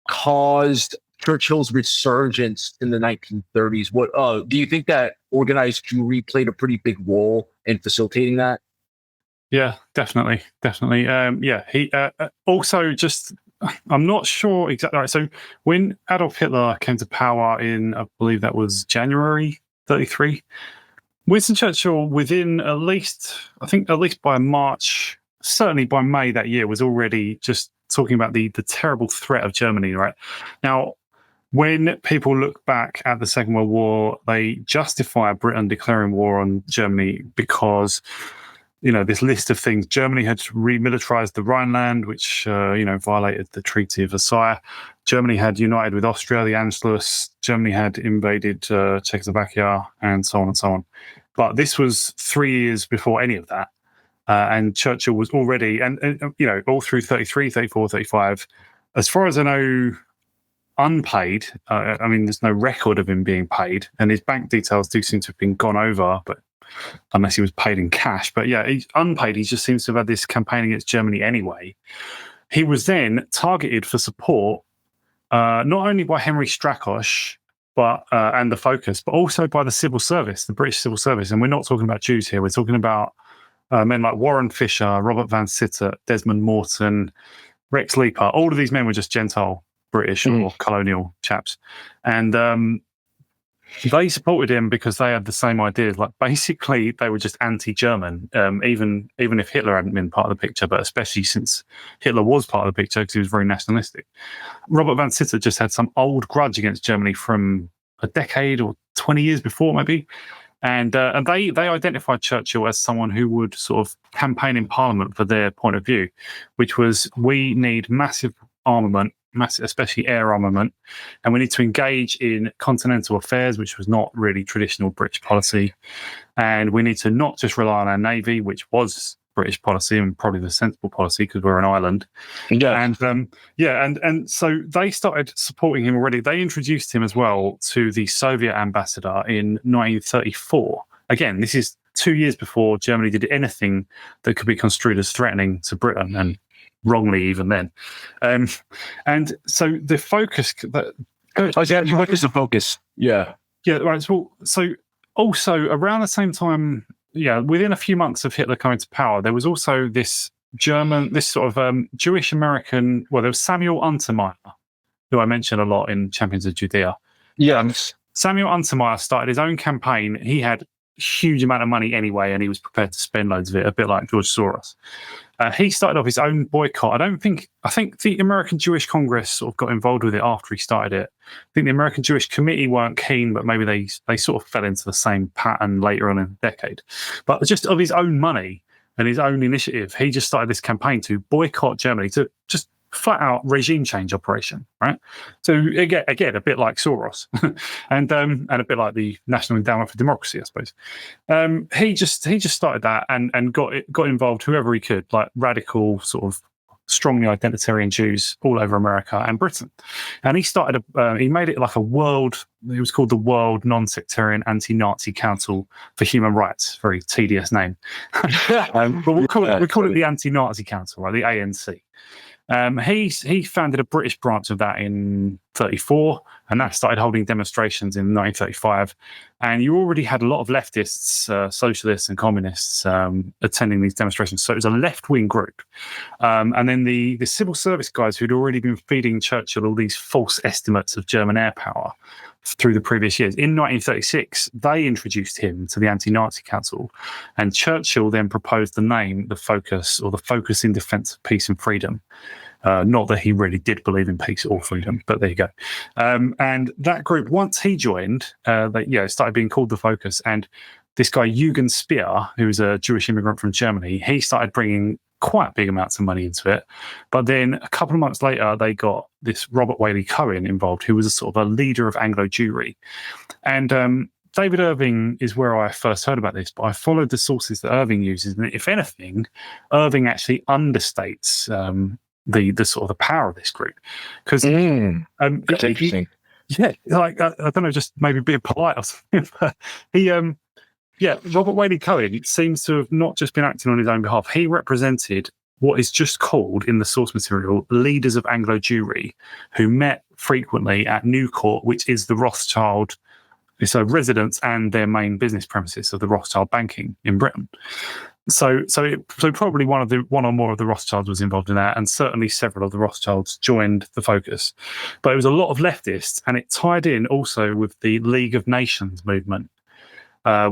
caused Churchill's resurgence in the 1930s? What do you think that organized Jewry played a pretty big role in facilitating that? Yeah, definitely. He also just, I'm not sure exactly. Right, so when Adolf Hitler came to power in, I believe that was January 1933, Winston Churchill, within at least by March, certainly by May that year, was already just talking about the terrible threat of Germany. Right now, when people look back at the Second World War, they justify Britain declaring war on Germany because, this list of things. Germany had remilitarized the Rhineland, which, violated the Treaty of Versailles. Germany had united with Austria, the Anschluss. Germany had invaded Czechoslovakia, and so on and so on. But this was 3 years before any of that. And Churchill was already, and all through 33, 34, 35, as far as I know, unpaid. I mean, there's no record of him being paid, and his bank details do seem to have been gone over, but unless he was paid in cash. But yeah, he's unpaid. He just seems to have had this campaign against Germany anyway. He was then targeted for support, not only by Henry Strakosch, but and the Focus, but also by the civil service, the British civil service. And we're not talking about Jews here. We're talking about men like Warren Fisher, Robert Van Sittert, Desmond Morton, Rex Leeper. All of these men were just Gentile British or colonial chaps. And they supported him because they had the same ideas. Like basically, they were just anti-German, even if Hitler hadn't been part of the picture, but especially since Hitler was part of the picture because he was very nationalistic. Robert Van Sittert just had some old grudge against Germany from a decade or 20 years before, maybe. And they identified Churchill as someone who would sort of campaign in Parliament for their point of view, which was, we need massive armament, especially air armament, and we need to engage in continental affairs, which was not really traditional British policy. And we need to not just rely on our navy, which was British policy and probably the sensible policy because we're an island. Yeah. And so they started supporting him already. They introduced him as well to the Soviet ambassador in 1934. Again, this is 2 years before Germany did anything that could be construed as threatening to Britain, and wrongly even then. And so the focus that What is the focus? Yeah. yeah, right. So also around the same time, within a few months of Hitler coming to power, there was also this sort of Jewish American. Well, there was Samuel Untermyer, who I mentioned a lot in Champions of Judea. Yes. Samuel Untermyer started his own campaign. He had a huge amount of money anyway, and he was prepared to spend loads of it, a bit like George Soros. He started off his own boycott. I think the American Jewish Congress sort of got involved with it after he started it. I think the American Jewish Committee weren't keen, but maybe they sort of fell into the same pattern later on in the decade. But just of his own money and his own initiative, he just started this campaign to boycott Germany, to just flat out regime change operation, right? So again, a bit like Soros, and a bit like the National Endowment for Democracy, I suppose. He just started that and got involved whoever he could, like radical sort of strongly identitarian Jews all over America and Britain. And he started he made it like a world. It was called the World Non-Sectarian Anti-Nazi Council for Human Rights. Very tedious name, but we call it the Anti-Nazi Council, right? The ANC. He founded a British branch of that in 1934, and that started holding demonstrations in 1935. And you already had a lot of leftists, socialists and communists attending these demonstrations. So it was a left-wing group. And then the civil service guys who'd already been feeding Churchill all these false estimates of German air power through the previous years. In 1936, they introduced him to the Anti-Nazi Council, and Churchill then proposed the name, the Focus, or the Focus in Defence of Peace and Freedom. Not that he really did believe in peace or freedom, but there you go. And that group, once he joined, it started being called the Focus. And this guy, Jürgen Speer, who was a Jewish immigrant from Germany, he started bringing quite big amounts of money into it. But then a couple of months later, they got this Robert Whaley Cohen involved, who was a sort of a leader of Anglo Jewry. And David Irving is where I first heard about this, but I followed the sources that Irving uses. And if anything, Irving actually understates the sort of the power of this group. Because that's interesting. I don't know, just maybe being polite or something. But Robert Whaley Cohen seems to have not just been acting on his own behalf. He represented what is just called in the source material leaders of Anglo Jewry, who met frequently at New Court, which is the Rothschild, so residence and their main business premises of the Rothschild banking in Britain. So probably one or more of the Rothschilds was involved in that, and certainly several of the Rothschilds joined the Focus. But it was a lot of leftists, and it tied in also with the League of Nations movement,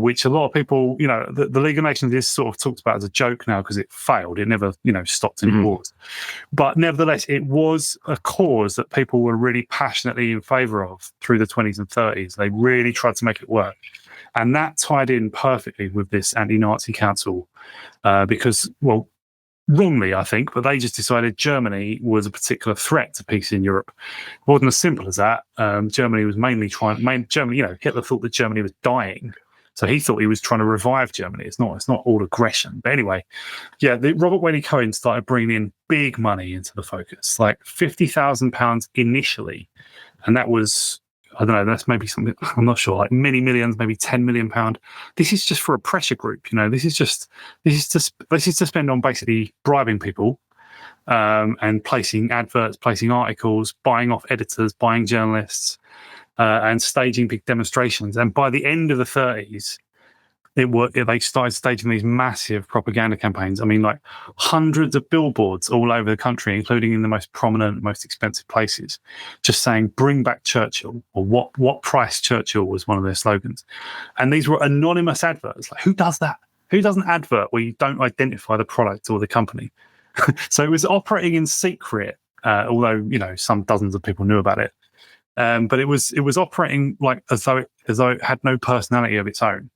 which a lot of people, the League of Nations is sort of talked about as a joke now because it failed. It never, stopped any wars. But nevertheless, it was a cause that people were really passionately in favour of through the 20s and 30s. They really tried to make it work. And that tied in perfectly with this anti-Nazi council because, well, wrongly, I think, but they just decided Germany was a particular threat to peace in Europe. It wasn't as simple as that. Germany was Hitler thought that Germany was dying. So he thought he was trying to revive Germany. It's not all aggression. But anyway, Robert Whaley Cohen started bringing in big money into the Focus, like £50,000 initially. And that was, I don't know, that's maybe something, I'm not sure, like many millions, maybe £10 million. This is just for a pressure group. This is to spend on basically bribing people and placing adverts, placing articles, buying off editors, buying journalists, and staging big demonstrations. And by the end of the 30s, they started staging these massive propaganda campaigns. I mean, like hundreds of billboards all over the country, including in the most prominent, most expensive places, just saying, bring back Churchill, or what price Churchill was one of their slogans. And these were anonymous adverts. Like, who does that? Who does an advert where you don't identify the product or the company? So it was operating in secret, although, some dozens of people knew about it. but it was operating like as though it had no personality of its own.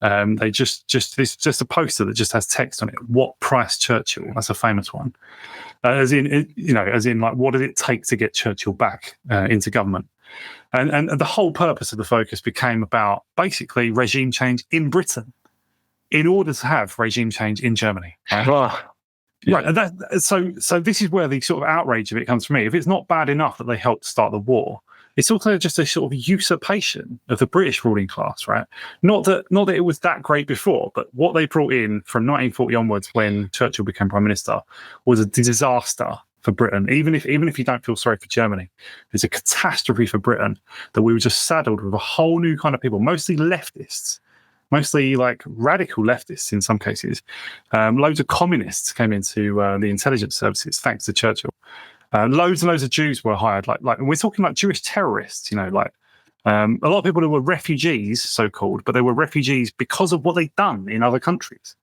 They it's just a poster that just has text on it. What price Churchill? That's a famous one. As in like, what did it take to get Churchill back into government? And the whole purpose of the focus became about basically regime change in Britain in order to have regime change in Germany. Right. Right. And so this is where the sort of outrage of it comes from me. If it's not bad enough that they helped start the war, it's also just a sort of usurpation of the British ruling class, right? Not that it was that great before, but what they brought in from 1940 onwards, when Churchill became prime minister, was a disaster for Britain. Even if you don't feel sorry for Germany, it's a catastrophe for Britain that we were just saddled with a whole new kind of people, mostly leftists. Mostly like radical leftists in some cases. Loads of communists came into the intelligence services thanks to Churchill. Loads and loads of Jews were hired. Like we're talking like Jewish terrorists. A lot of people who were refugees, so called, but they were refugees because of what they'd done in other countries.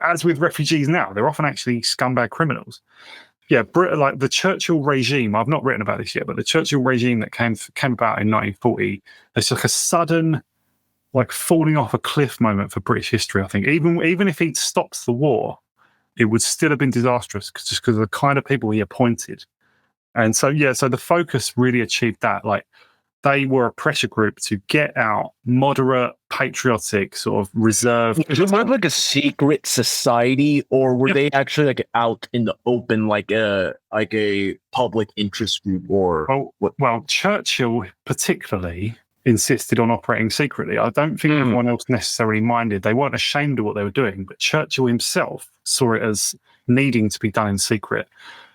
As with refugees now, they're often actually scumbag criminals. Yeah, like the Churchill regime. I've not written about this yet, but the Churchill regime that came about in 1940. It's like a sudden, like, falling off a cliff moment for British history. I think even if he'd stopped the war, it would still have been disastrous just because of the kind of people he appointed. And so the focus really achieved that. Like, they were a pressure group to get out moderate, patriotic, sort of reserved. Was it like a secret society, or were they actually like out in the open, like a public interest group? Or well, Churchill particularly insisted on operating secretly. I don't think everyone else necessarily minded. They weren't ashamed of what they were doing, but Churchill himself saw it as needing to be done in secret.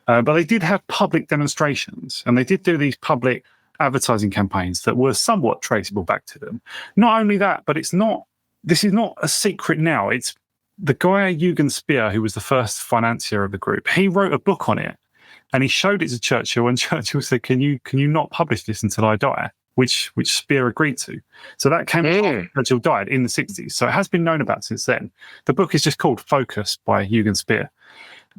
But they did have public demonstrations, and they did do these public advertising campaigns that were somewhat traceable back to them. Not only that, but this is not a secret now. It's the guy Anglosphere, who was the first financier of the group. He wrote a book on it, and he showed it to Churchill, and Churchill said, "Can you not publish this until I die?" Which Speer agreed to. So that came after Churchill died in the 60s. So it has been known about since then. The book is just called Focus by Anglosphere.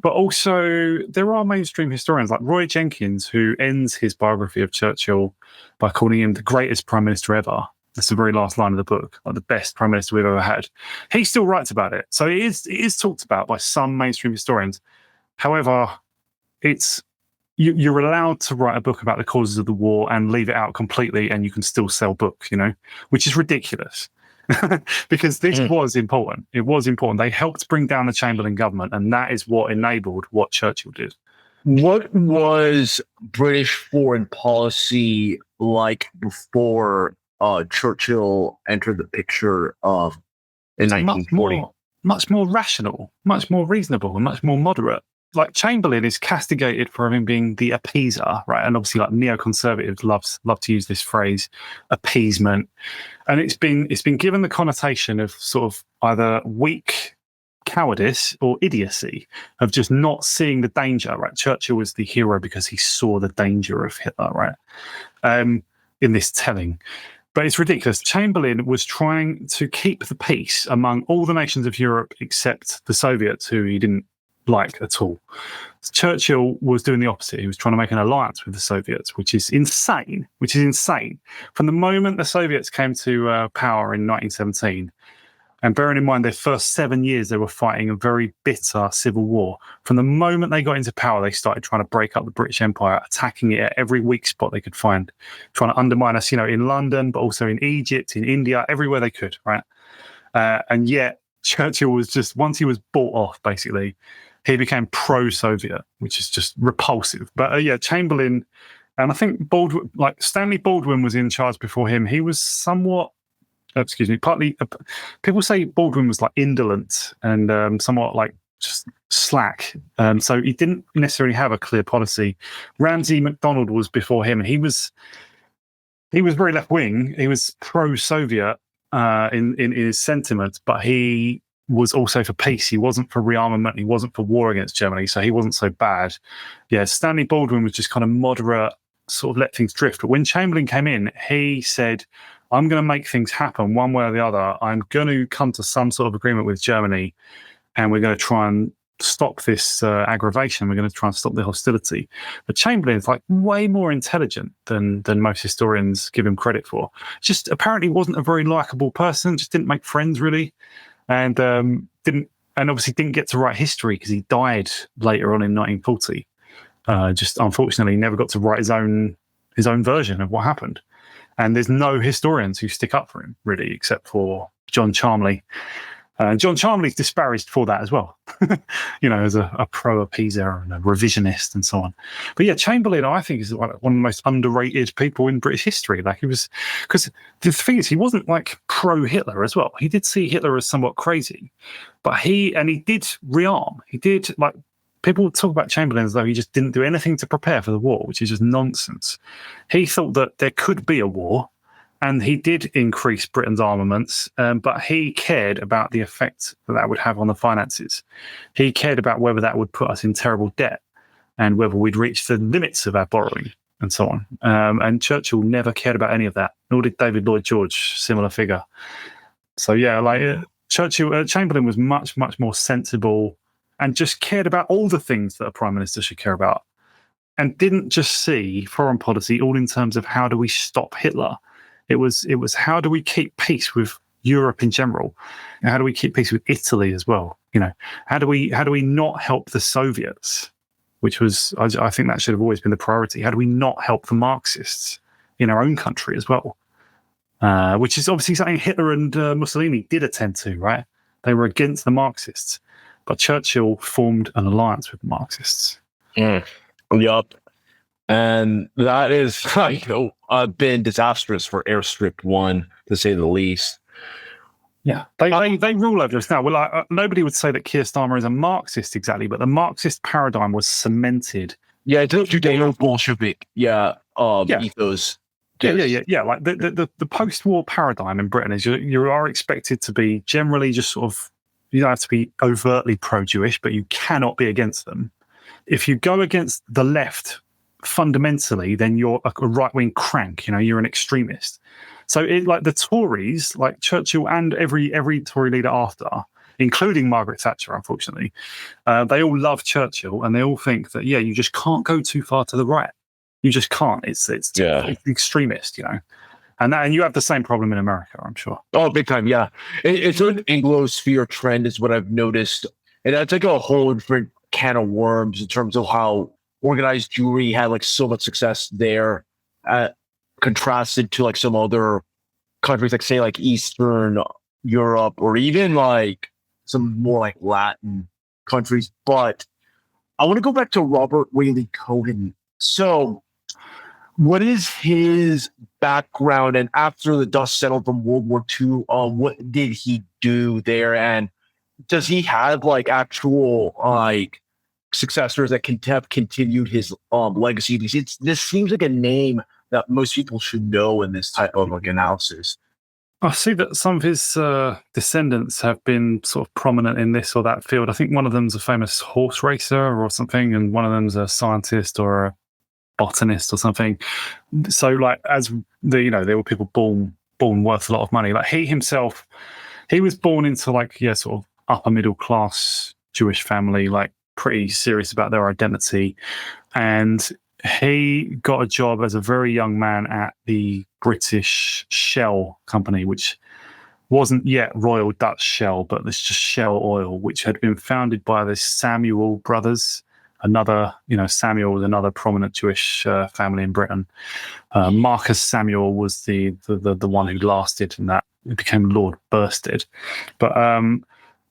But also there are mainstream historians like Roy Jenkins, who ends his biography of Churchill by calling him the greatest prime minister ever. That's the very last line of the book, like the best prime minister we've ever had. He still writes about it. So it is talked about by some mainstream historians. However, you're allowed to write a book about the causes of the war and leave it out completely, and you can still sell books, which is ridiculous. Because this was important. It was important. They helped bring down the Chamberlain government, and that is what enabled what Churchill did. What was British foreign policy like before Churchill entered the picture in 1940? Much more rational, much more reasonable, and much more moderate. Like, Chamberlain is castigated for him being the appeaser, right? And obviously, like, neoconservatives love to use this phrase, appeasement, and it's been given the connotation of sort of either weak cowardice or idiocy, of just not seeing the danger, right? Churchill was the hero because he saw the danger of Hitler, right? In this telling. But it's ridiculous. Chamberlain was trying to keep the peace among all the nations of Europe except the Soviets, who he didn't like at all. Churchill was doing the opposite. He was trying to make an alliance with the Soviets, which is insane. From the moment the Soviets came to power in 1917, and bearing in mind their first 7 years, they were fighting a very bitter civil war. From the moment they got into power, they started trying to break up the British Empire, attacking it at every weak spot they could find, trying to undermine us, in London, but also in Egypt, in India, everywhere they could, right? And yet Churchill was just, once he was bought off, basically, he became pro-Soviet, which is just repulsive. But Chamberlain, and I think Baldwin, like Stanley Baldwin was in charge before him. He was somewhat, partly, people say Baldwin was like indolent and somewhat like just slack. So he didn't necessarily have a clear policy. Ramsay MacDonald was before him, and he was very left-wing. He was pro-Soviet in his sentiments, but he was also for peace. He wasn't for rearmament. He wasn't for war against Germany, so he wasn't so bad. Yeah, Stanley Baldwin was just kind of moderate, sort of let things drift. But when Chamberlain came in, he said, I'm going to make things happen one way or the other. I'm going to come to some sort of agreement with Germany, and we're going to try and stop this aggravation. We're going to try and stop the hostility. But Chamberlain's like way more intelligent than most historians give him credit for. Just apparently wasn't a very likable person. Just didn't make friends really, and obviously didn't get to write history because he died later on in 1940. Just unfortunately, never got to write his own version of what happened. And there's no historians who stick up for him really, except for John Charmley. John Charmley's disparaged for that as well, as a pro-appeaser and a revisionist and so on. But yeah, Chamberlain, I think, is one of the most underrated people in British history. Like he was, because the thing is, he wasn't like pro-Hitler as well. He did see Hitler as somewhat crazy, but he did rearm. He did, like, people talk about Chamberlain as though he just didn't do anything to prepare for the war, which is just nonsense. He thought that there could be a war, and he did increase Britain's armaments, but he cared about the effect that would have on the finances. He cared about whether that would put us in terrible debt and whether we'd reach the limits of our borrowing and so on. And Churchill never cared about any of that, nor did David Lloyd George, similar figure. So yeah, Chamberlain was much, much more sensible and just cared about all the things that a prime minister should care about, and didn't just see foreign policy all in terms of how do we stop Hitler. It was how do we keep peace with Europe in general? And how do we keep peace with Italy as well? How do we not help the Soviets? Which was, I think that should have always been the priority. How do we not help the Marxists in our own country as well? Which is obviously something Hitler and Mussolini did attend to, right? They were against the Marxists, but Churchill formed an alliance with the Marxists. Yup. And that is been disastrous for Airstrip 1, to say the least. Yeah, they rule over us now. Well, nobody would say that Keir Starmer is a Marxist exactly, but the Marxist paradigm was cemented. Yeah, it's a Judeo-Bolshevik. Ethos. Yeah. Like the post-war paradigm in Britain is you are expected to be generally just sort of, you don't have to be overtly pro-Jewish, but you cannot be against them. If you go against the left fundamentally, then you're a right-wing crank. You're an extremist. So like the Tories, like Churchill and every Tory leader after, including Margaret Thatcher, unfortunately, they all love Churchill, and they all think that you just can't go too far to the right. You just can't. It's extremist, and you have the same problem in America, I'm sure. Oh, big time, yeah. It's an Anglosphere trend is what I've noticed, and that's like a whole different can of worms in terms of how organized Jewry had like so much success there, contrasted to like some other countries, like say like Eastern Europe or even like some more like Latin countries. But I want to go back to Robert Whaley Cohen. So what is his background? And after the dust settled from World War II, what did he do there? And does he have like actual like successors that can have continued his legacy? This seems like a name that most people should know in this type of like analysis. I see that some of his descendants have been sort of prominent in this or that field. I think one of them's a famous horse racer or something, and one of them's a scientist or a botanist or something. So like as there were people born worth a lot of money. Like he himself, he was born into like sort of upper middle class Jewish family, like pretty serious about their identity, and he got a job as a very young man at the British Shell company, which wasn't yet Royal Dutch Shell, but it's just Shell Oil, which had been founded by the Samuel brothers. Samuel was another prominent Jewish family in Britain. Marcus Samuel was the one who lasted, and that became Lord Bursted. But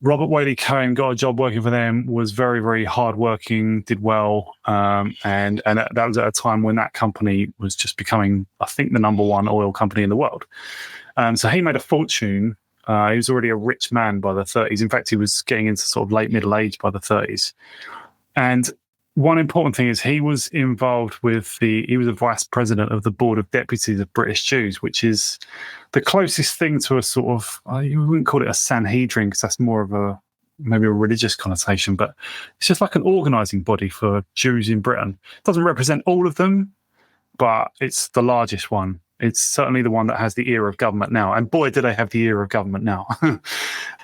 Robert Whaley Cohen got a job working for them, was very, very hardworking, did well, and that was at a time when that company was just becoming, I think, the number one oil company in the world. So he made a fortune. He was already a rich man by the 30s. In fact, he was getting into sort of late middle age by the 30s. And one important thing is he was involved with he was a vice president of the Board of Deputies of British Jews, which is the closest thing to a sort of, you wouldn't call it a Sanhedrin because that's more of maybe a religious connotation, but it's just like an organising body for Jews in Britain. It doesn't represent all of them, but it's the largest one. It's certainly the one that has the ear of government now. And boy, do they have the ear of government now.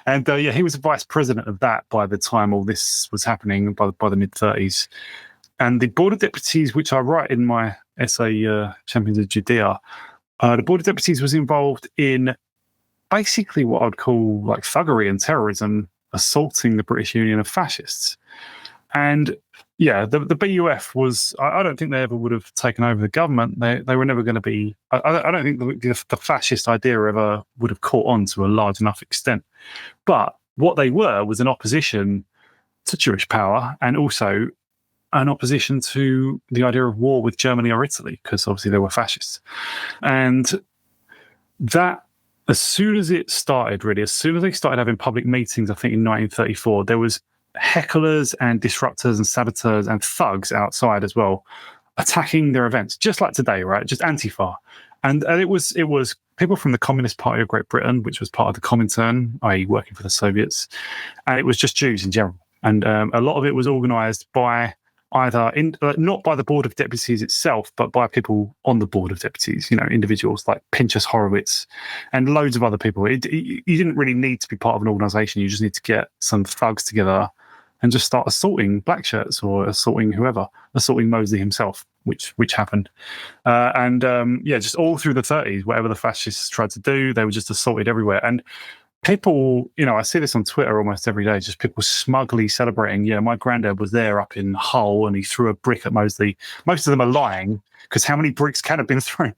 And he was a vice president of that by the time all this was happening, by the mid-30s. And the Board of Deputies, which I write in my essay, Champions of Judea, the Board of Deputies was involved in basically what I'd call like thuggery and terrorism, assaulting the British Union of fascists. And yeah, the BUF was, I don't think they ever would have taken over the government. They were never going to be, I don't think the fascist idea ever would have caught on to a large enough extent. But what they were was an opposition to Jewish power, and also an opposition to the idea of war with Germany or Italy, because obviously they were fascists. And that, as soon as it started, really, as soon as they started having public meetings, I think in 1934, there was hecklers and disruptors and saboteurs and thugs outside as well, attacking their events, just like today, right? Just Antifa. And it was people from the Communist Party of Great Britain, which was part of the Comintern, i.e. working for the Soviets, and it was just Jews in general. And a lot of it was organised by either not by the Board of Deputies itself, but by people on the Board of Deputies, individuals like Pinchas Horowitz and loads of other people. You didn't really need to be part of an organisation. You just need to get some thugs together and just start assaulting black shirts or assaulting whoever, assaulting Mosley himself, which happened. Just all through the 30s, whatever the fascists tried to do, they were just assaulted everywhere. And people, I see this on Twitter almost every day, just people smugly celebrating, my granddad was there up in Hull and he threw a brick at Mosley. Most of them are lying, because how many bricks can have been thrown?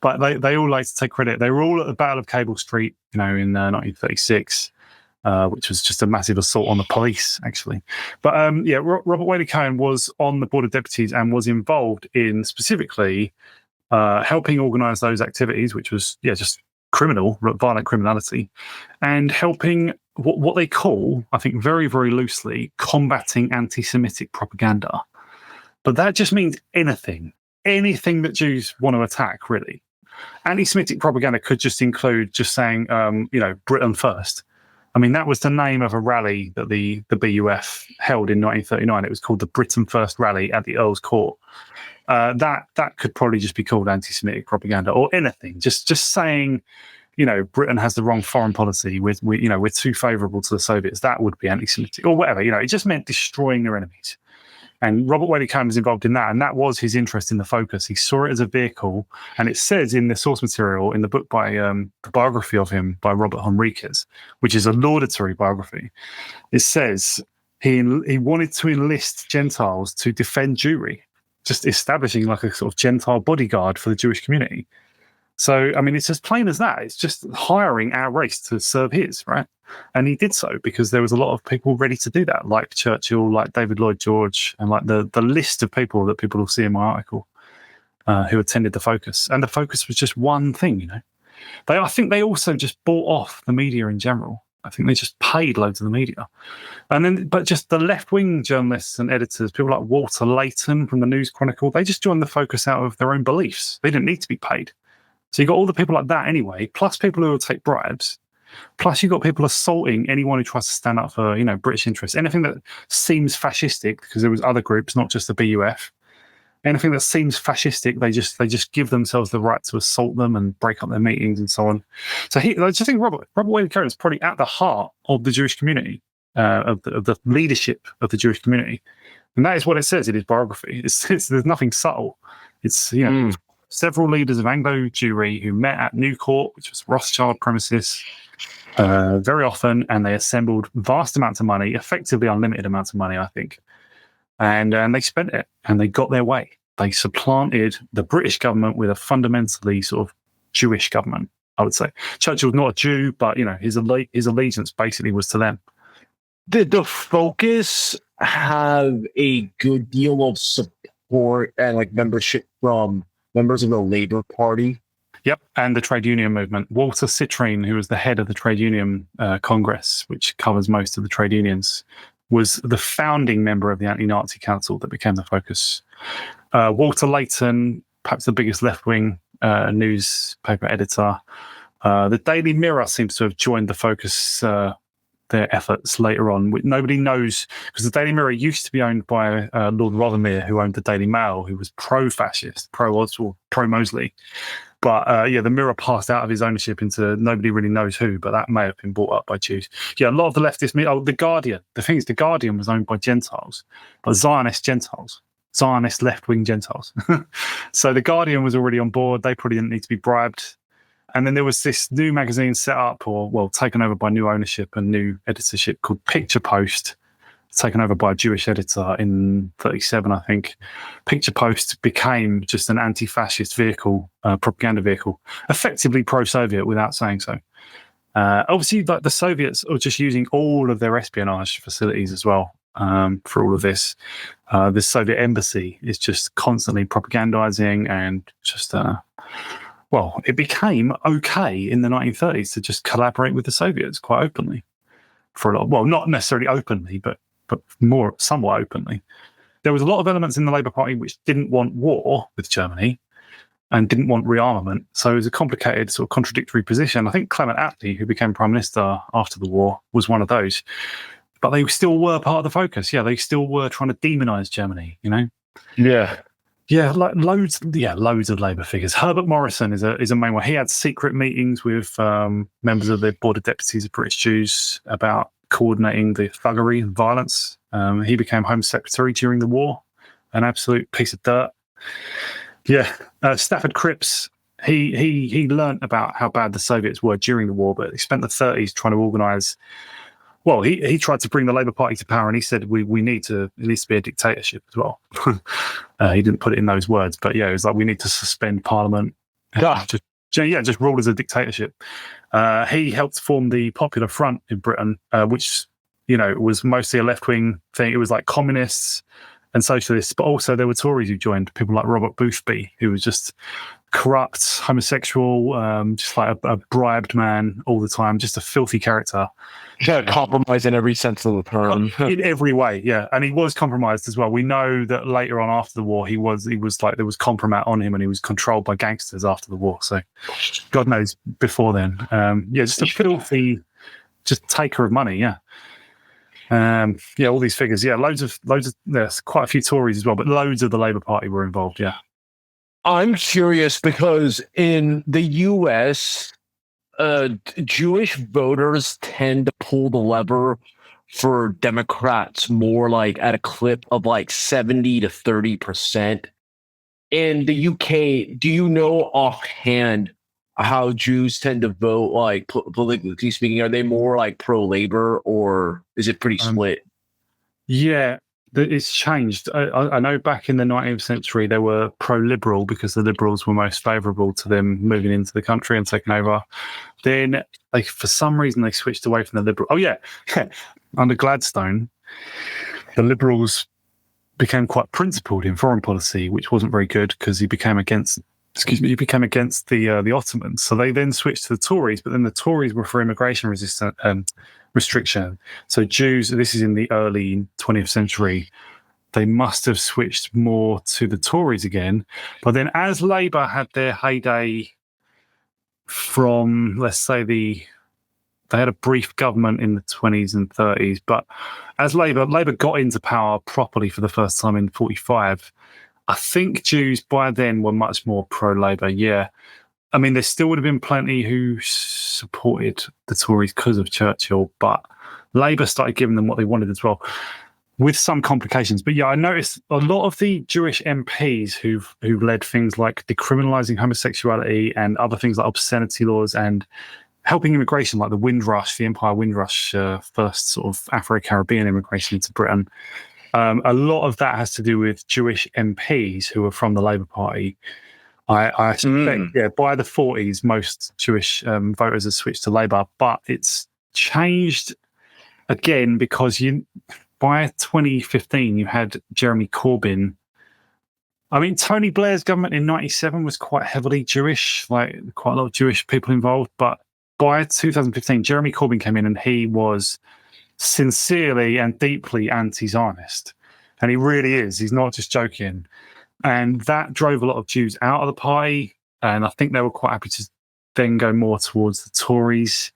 But they all like to take credit. They were all at the Battle of Cable Street, in 1936, which was just a massive assault on the police, actually. But Robert Whaley Cohen was on the Board of Deputies and was involved in specifically helping organise those activities, which was, just violent criminality, and helping what they call, I think very, very loosely, combating anti-Semitic propaganda. But that just means anything that Jews want to attack, really. Anti-Semitic propaganda could just include just saying, Britain first. I mean, that was the name of a rally that the BUF held in 1939. It was called the Britain First Rally at the Earl's Court. That could probably just be called anti-Semitic propaganda, or anything. Just saying, Britain has the wrong foreign policy. We're too favourable to the Soviets. That would be anti-Semitic, or whatever. It just meant destroying their enemies. And Robert Whaley Cohen was involved in that, and that was his interest in the focus. He saw it as a vehicle, and it says in the source material in the book by the biography of him by Robert Henriquez, which is a laudatory biography. It says he wanted to enlist Gentiles to defend Jewry, just establishing like a sort of Gentile bodyguard for the Jewish community. So, I mean, it's as plain as that. It's just hiring our race to serve his, right? And he did so because there was a lot of people ready to do that, like Churchill, like David Lloyd George, and like the list of people that people will see in my article who attended the focus. And the focus was just one thing, I think they also just bought off the media in general. I think they just paid loads of the media. But just the left-wing journalists and editors, people like Walter Layton from the News Chronicle, they just joined the focus out of their own beliefs. They didn't need to be paid. So you got all the people like that anyway, plus people who will take bribes, plus you got people assaulting anyone who tries to stand up for, British interests. Anything that seems fascistic, because there was other groups, not just the BUF. Anything that seems fascistic, they just give themselves the right to assault them and break up their meetings and so on. So I just think Robert Whaley Cohen is probably at the heart of the Jewish community, of the leadership of the Jewish community, and that is what it says in his biography. There's nothing subtle. It's several leaders of Anglo Jewry who met at New Court, which was Rothschild premises, very often, and they assembled vast amounts of money, effectively unlimited amounts of money, I think. And they spent it, and they got their way. They supplanted the British government with a fundamentally sort of Jewish government, I would say. Churchill was not a Jew, but his allegiance basically was to them. Did the focus have a good deal of support and membership from members of the Labour Party? Yep, and the trade union movement. Walter Citrine, who was the head of the trade union Congress, which covers most of the trade unions, was the founding member of the Anti-Nazi Council that became the focus. Walter Layton, perhaps the biggest left-wing newspaper editor. The Daily Mirror seems to have joined the focus, their efforts later on. Nobody knows, because the Daily Mirror used to be owned by Lord Rothermere, who owned the Daily Mail, who was pro-fascist, pro-Oswald, pro-Mosley. But the mirror passed out of his ownership into nobody really knows who, but that may have been bought up by Jews. Yeah, a lot of the leftists. The Guardian. The thing is, the Guardian was owned by Gentiles, but Zionist Gentiles, Zionist left-wing Gentiles. So the Guardian was already on board. They probably didn't need to be bribed. And then there was this new magazine set up, taken over by new ownership and new editorship called Picture Post, taken over by a Jewish editor in 1937, I think. Picture Post became just an anti-fascist vehicle, propaganda vehicle, effectively pro-Soviet without saying so. Obviously, like the Soviets are just using all of their espionage facilities as well for all of this. The Soviet embassy is just constantly propagandizing and just... it became okay in the 1930s to just collaborate with the Soviets quite openly for a lot. Well, not necessarily openly, but more somewhat openly. There was a lot of elements in the Labour Party which didn't want war with Germany and didn't want rearmament. So it was a complicated sort of contradictory position. I think Clement Attlee, who became Prime Minister after the war, was one of those. But they still were part of the focus. Yeah, they still were trying to demonise Germany, you know? Yeah. Yeah, loads of Labour figures. Herbert Morrison is a main one. He had secret meetings with members of the Board of Deputies of British Jews about coordinating the thuggery and violence. He became Home Secretary during the war, an absolute piece of dirt. Yeah, Stafford Cripps. He learnt about how bad the Soviets were during the war, but he spent the 1930s trying to organise. Well, he tried to bring the Labour Party to power, and he said we need to at least be a dictatorship as well. He didn't put it in those words, but yeah, it was like we need to suspend Parliament. Just rule as a dictatorship. He helped form the Popular Front in Britain, which was mostly a left-wing thing. It was like communists and socialists, but also there were Tories who joined. People like Robert Boothby, who was just corrupt, homosexual, just like a bribed man all the time, just a filthy character. Yeah, compromise in every sense of the term. In every way, yeah. And he was compromised as well. We know that later on after the war, he was like, there was compromise on him and he was controlled by gangsters after the war. So God knows before then. Just a filthy, just taker of money, yeah. All these figures, yeah, loads of, there's quite a few Tories as well, but loads of the Labour Party were involved, yeah. I'm curious because in the US, Jewish voters tend to pull the lever for Democrats more like at a clip of like 70 to 30%. In the UK, do you know offhand how Jews tend to vote, like politically speaking? Are they more like pro-labor or is it pretty split? Yeah, it's changed. I know back in the 19th century, they were pro-liberal because the liberals were most favourable to them moving into the country and taking over. Then, for some reason, they switched away from the liberal. Oh, yeah. Under Gladstone, the liberals became quite principled in foreign policy, which wasn't very good because he became against the Ottomans. So they then switched to the Tories, but then the Tories were for immigration restriction. So Jews, this is in the early 20th century, they must have switched more to the Tories again. But then as Labour had their heyday from, let's say, they had a brief government in the 20s and 30s, but as Labour got into power properly for the first time in 1945, I think Jews by then were much more pro-Labour, yeah. I mean, there still would have been plenty who supported the Tories because of Churchill, but Labour started giving them what they wanted as well, with some complications. But yeah, I noticed a lot of the Jewish MPs who led things like decriminalising homosexuality and other things like obscenity laws and helping immigration, like the Windrush, the Empire Windrush, first sort of Afro-Caribbean immigration into Britain. A lot of that has to do with Jewish MPs who are from the Labour Party. I suspect, by the 40s, most Jewish voters have switched to Labour, but it's changed again because by 2015, you had Jeremy Corbyn. I mean, Tony Blair's government in 1997 was quite heavily Jewish, like quite a lot of Jewish people involved. But by 2015, Jeremy Corbyn came in and he was sincerely and deeply anti-Zionist. And he really is. He's not just joking. And that drove a lot of Jews out of the party. And I think they were quite happy to then go more towards the Tories.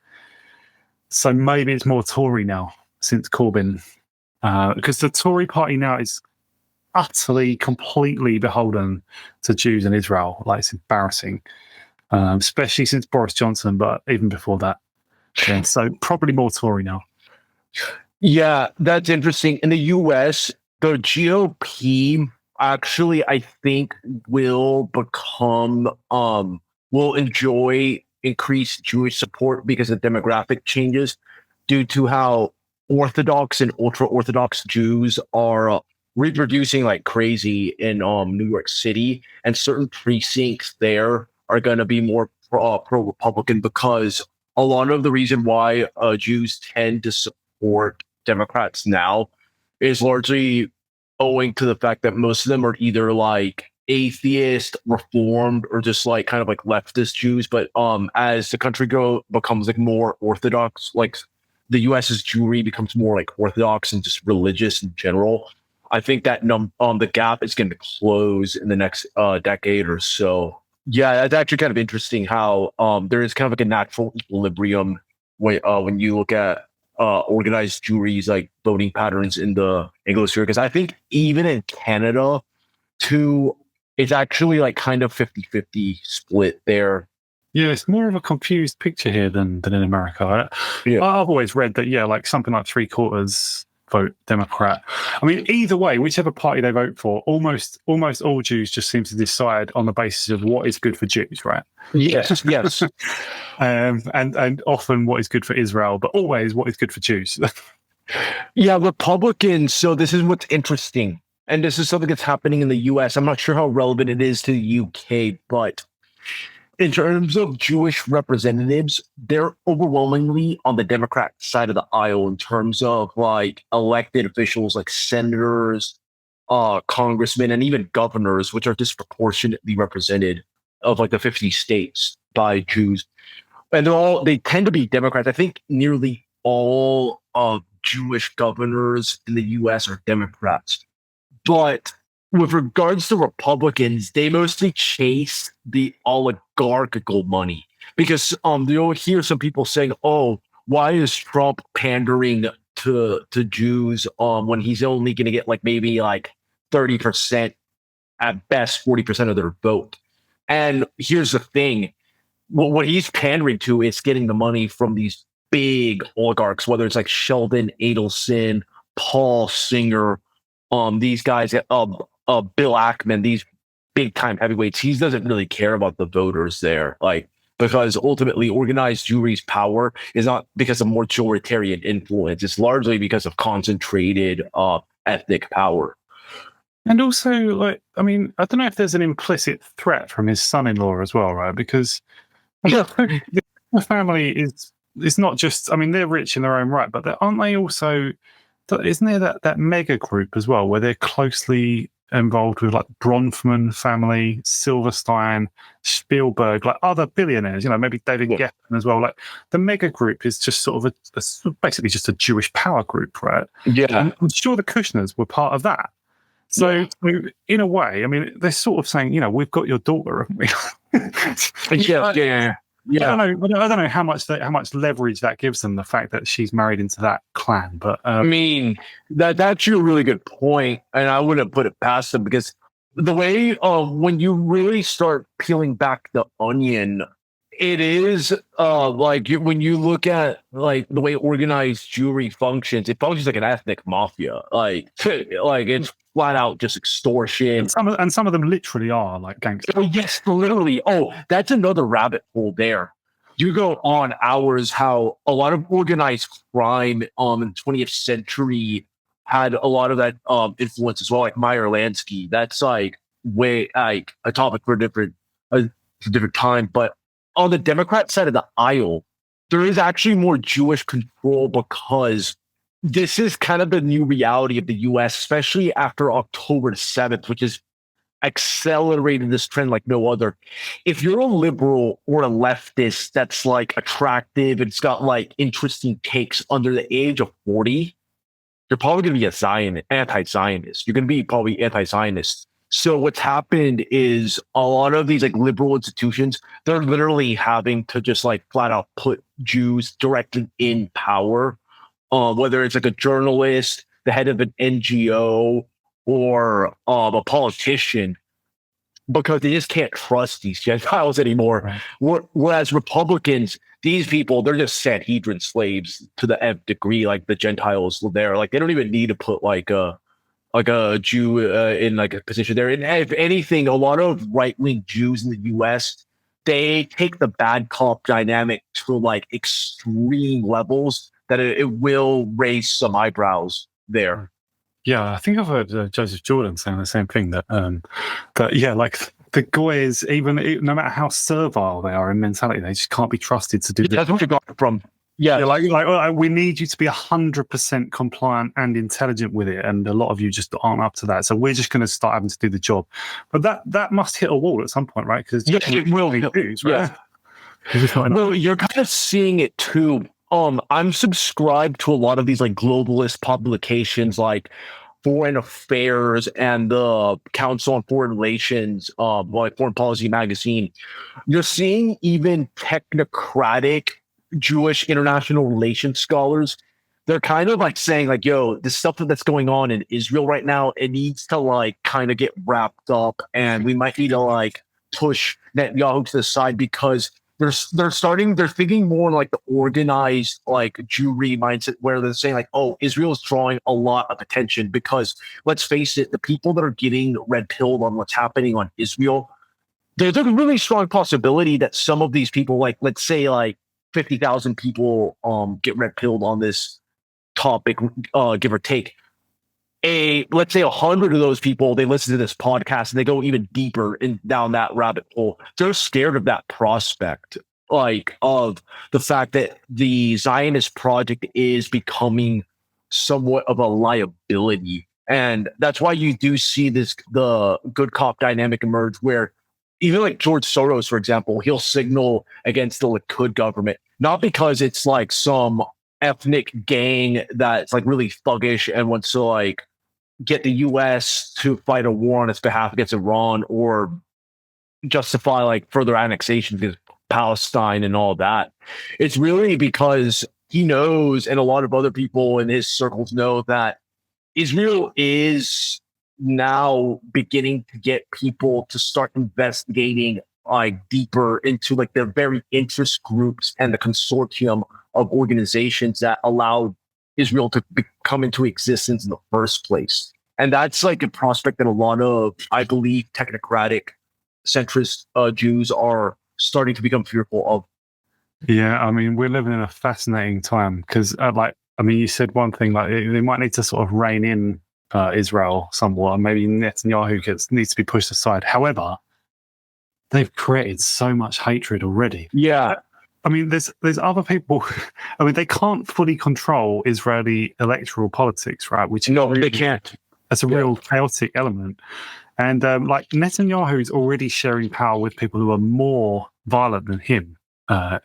So maybe it's more Tory now since Corbyn. Because the Tory party now is utterly, completely beholden to Jews and Israel. Like, it's embarrassing. especially since Boris Johnson, but even before that. Yeah, so probably more Tory now. Yeah, that's interesting. In the US, the GOP actually, I think, will become will enjoy increased Jewish support because of demographic changes due to how Orthodox and ultra Orthodox Jews are reproducing like crazy in New York City, and certain precincts there are going to be more pro Republican because a lot of the reason why Jews tend to support Democrats now is largely owing to the fact that most of them are either like atheist, reformed, or just like kind of like leftist Jews. But as the country becomes like more orthodox, like the US's Jewry becomes more like orthodox and just religious in general, I think that the gap is going to close in the next decade or so. Yeah, that's actually kind of interesting how there is kind of like a natural equilibrium when you look at organized Jewry's like voting patterns in the Anglosphere. Because I think even in Canada, too, it's actually like kind of 50-50 split there. Yeah, it's more of a confused picture here than in America. Yeah. I've always read that, yeah, like something like 3/4 vote Democrat. I mean, either way, whichever party they vote for, almost all Jews just seem to decide on the basis of what is good for Jews, right? Yes, yes. And often what is good for Israel, but always what is good for Jews. Yeah, Republicans. So this is what's interesting. And this is something that's happening in the US. I'm not sure how relevant it is to the UK, but in terms of Jewish representatives, they're overwhelmingly on the Democrat side of the aisle in terms of like elected officials like senators, congressmen, and even governors, which are disproportionately represented of like the 50 states by Jews. And they tend to be Democrats. I think nearly all of Jewish governors in the US are Democrats. But with regards to Republicans, they mostly chase the oligarchical money because you'll hear some people saying, "Oh, why is Trump pandering to Jews when he's only going to get like maybe like 30% at best, 40% of their vote?" And here's the thing: what he's pandering to is getting the money from these big oligarchs, whether it's like Sheldon Adelson, Paul Singer, these guys, Bill Ackman, these big time heavyweights. He doesn't really care about the voters there, like because ultimately organized Jewry's power is not because of majoritarian influence; it's largely because of concentrated ethnic power. And also, like, I mean, I don't know if there's an implicit threat from his son-in-law as well, right? Because the family is not just, I mean, they're rich in their own right, but aren't they also, isn't there that mega group as well where they're closely involved with like Bronfman family, Silverstein, Spielberg, like other billionaires, you know, maybe David Geffen as well. Like the mega group is just sort of basically just a Jewish power group, right? Yeah. And I'm sure the Kushners were part of that. So, in a way, I mean, they're sort of saying, you know, we've got your daughter, haven't we? Yeah. I don't know how much leverage that gives them. The fact that she's married into that clan, but I mean, that's actually a really good point, and I wouldn't put it past them because the way when you really start peeling back the onion, it is when you look at like the way organized Jewry functions, it functions like an ethnic mafia. Like it's flat out just extortion. And some of them literally are like gangsters. Oh yes, literally. Oh, that's another rabbit hole there. You go on hours how a lot of organized crime in the 20th century had a lot of that influence as well, like Meyer Lansky. That's like way like a topic for a different time. But on the Democrat side of the aisle, there is actually more Jewish control because this is kind of the new reality of the US, especially after October 7th, which is accelerated this trend like no other. If you're a liberal or a leftist that's like attractive, it's got like interesting takes under the age of 40, you're probably going to be a anti-Zionist. You're going to be probably anti-Zionist. So what's happened is a lot of these like liberal institutions, they're literally having to just like flat out put Jews directly in power, whether it's like a journalist, the head of an NGO, or a politician. because they just can't trust these Gentiles anymore. Right. Whereas Republicans, these people, they're just Sanhedrin slaves to the nth degree. Like the Gentiles there, like they don't even need to put like a Jew in like a position there. And if anything, a lot of right-wing Jews in the U.S., they take the bad cop dynamic to like extreme levels that it will raise some eyebrows there. Yeah, I think I've heard Joseph Jordan saying the same thing, that like the guys, even no matter how servile they are in mentality, they just can't be trusted to do this. That's what you got from. Yeah, like we need you to be 100% compliant and intelligent with it, and a lot of you just aren't up to that. So we're just going to start having to do the job. But that must hit a wall at some point, right? Because it will. News, right? Yeah. Well, you're kind of seeing it too. I'm subscribed to a lot of these like globalist publications, like Foreign Affairs and the Council on Foreign Relations, like Foreign Policy Magazine. You're seeing even technocratic Jewish international relations scholars. They're kind of like saying like, yo, the stuff that's going on in Israel right now, it needs to like kind of get wrapped up, and we might need to like push Netanyahu to the side, because they're thinking more like the organized like Jewry mindset, where they're saying like, oh, Israel is drawing a lot of attention, because let's face it, the people that are getting red pilled on what's happening on Israel, there's a really strong possibility that some of these people, like let's say like 50,000 people get red pilled on this topic, give or take. Let's say 100 of those people, they listen to this podcast and they go even deeper down that rabbit hole. They're scared of that prospect, like of the fact that the Zionist project is becoming somewhat of a liability. And that's why you do see the good cop dynamic emerge, where even like George Soros, for example, he'll signal against the Likud government, not because it's like some ethnic gang that's like really thuggish and wants to like get the US to fight a war on its behalf against Iran, or justify like further annexation against Palestine and all that. It's really because he knows, and a lot of other people in his circles know, that Israel is now beginning to get people to start investigating like deeper into like the very interest groups and the consortium of organizations that allowed Israel to come into existence in the first place. And that's like a prospect that a lot of, I believe, technocratic centrist Jews are starting to become fearful of. Yeah, I mean, we're living in a fascinating time, because you said one thing, like they might need to sort of rein in Israel somewhat, and maybe Netanyahu needs to be pushed aside. However, they've created so much hatred already. Yeah. I mean, there's other people. I mean, they can't fully control Israeli electoral politics, right? They can't. That's a real chaotic element. And like Netanyahu is already sharing power with people who are more violent than him.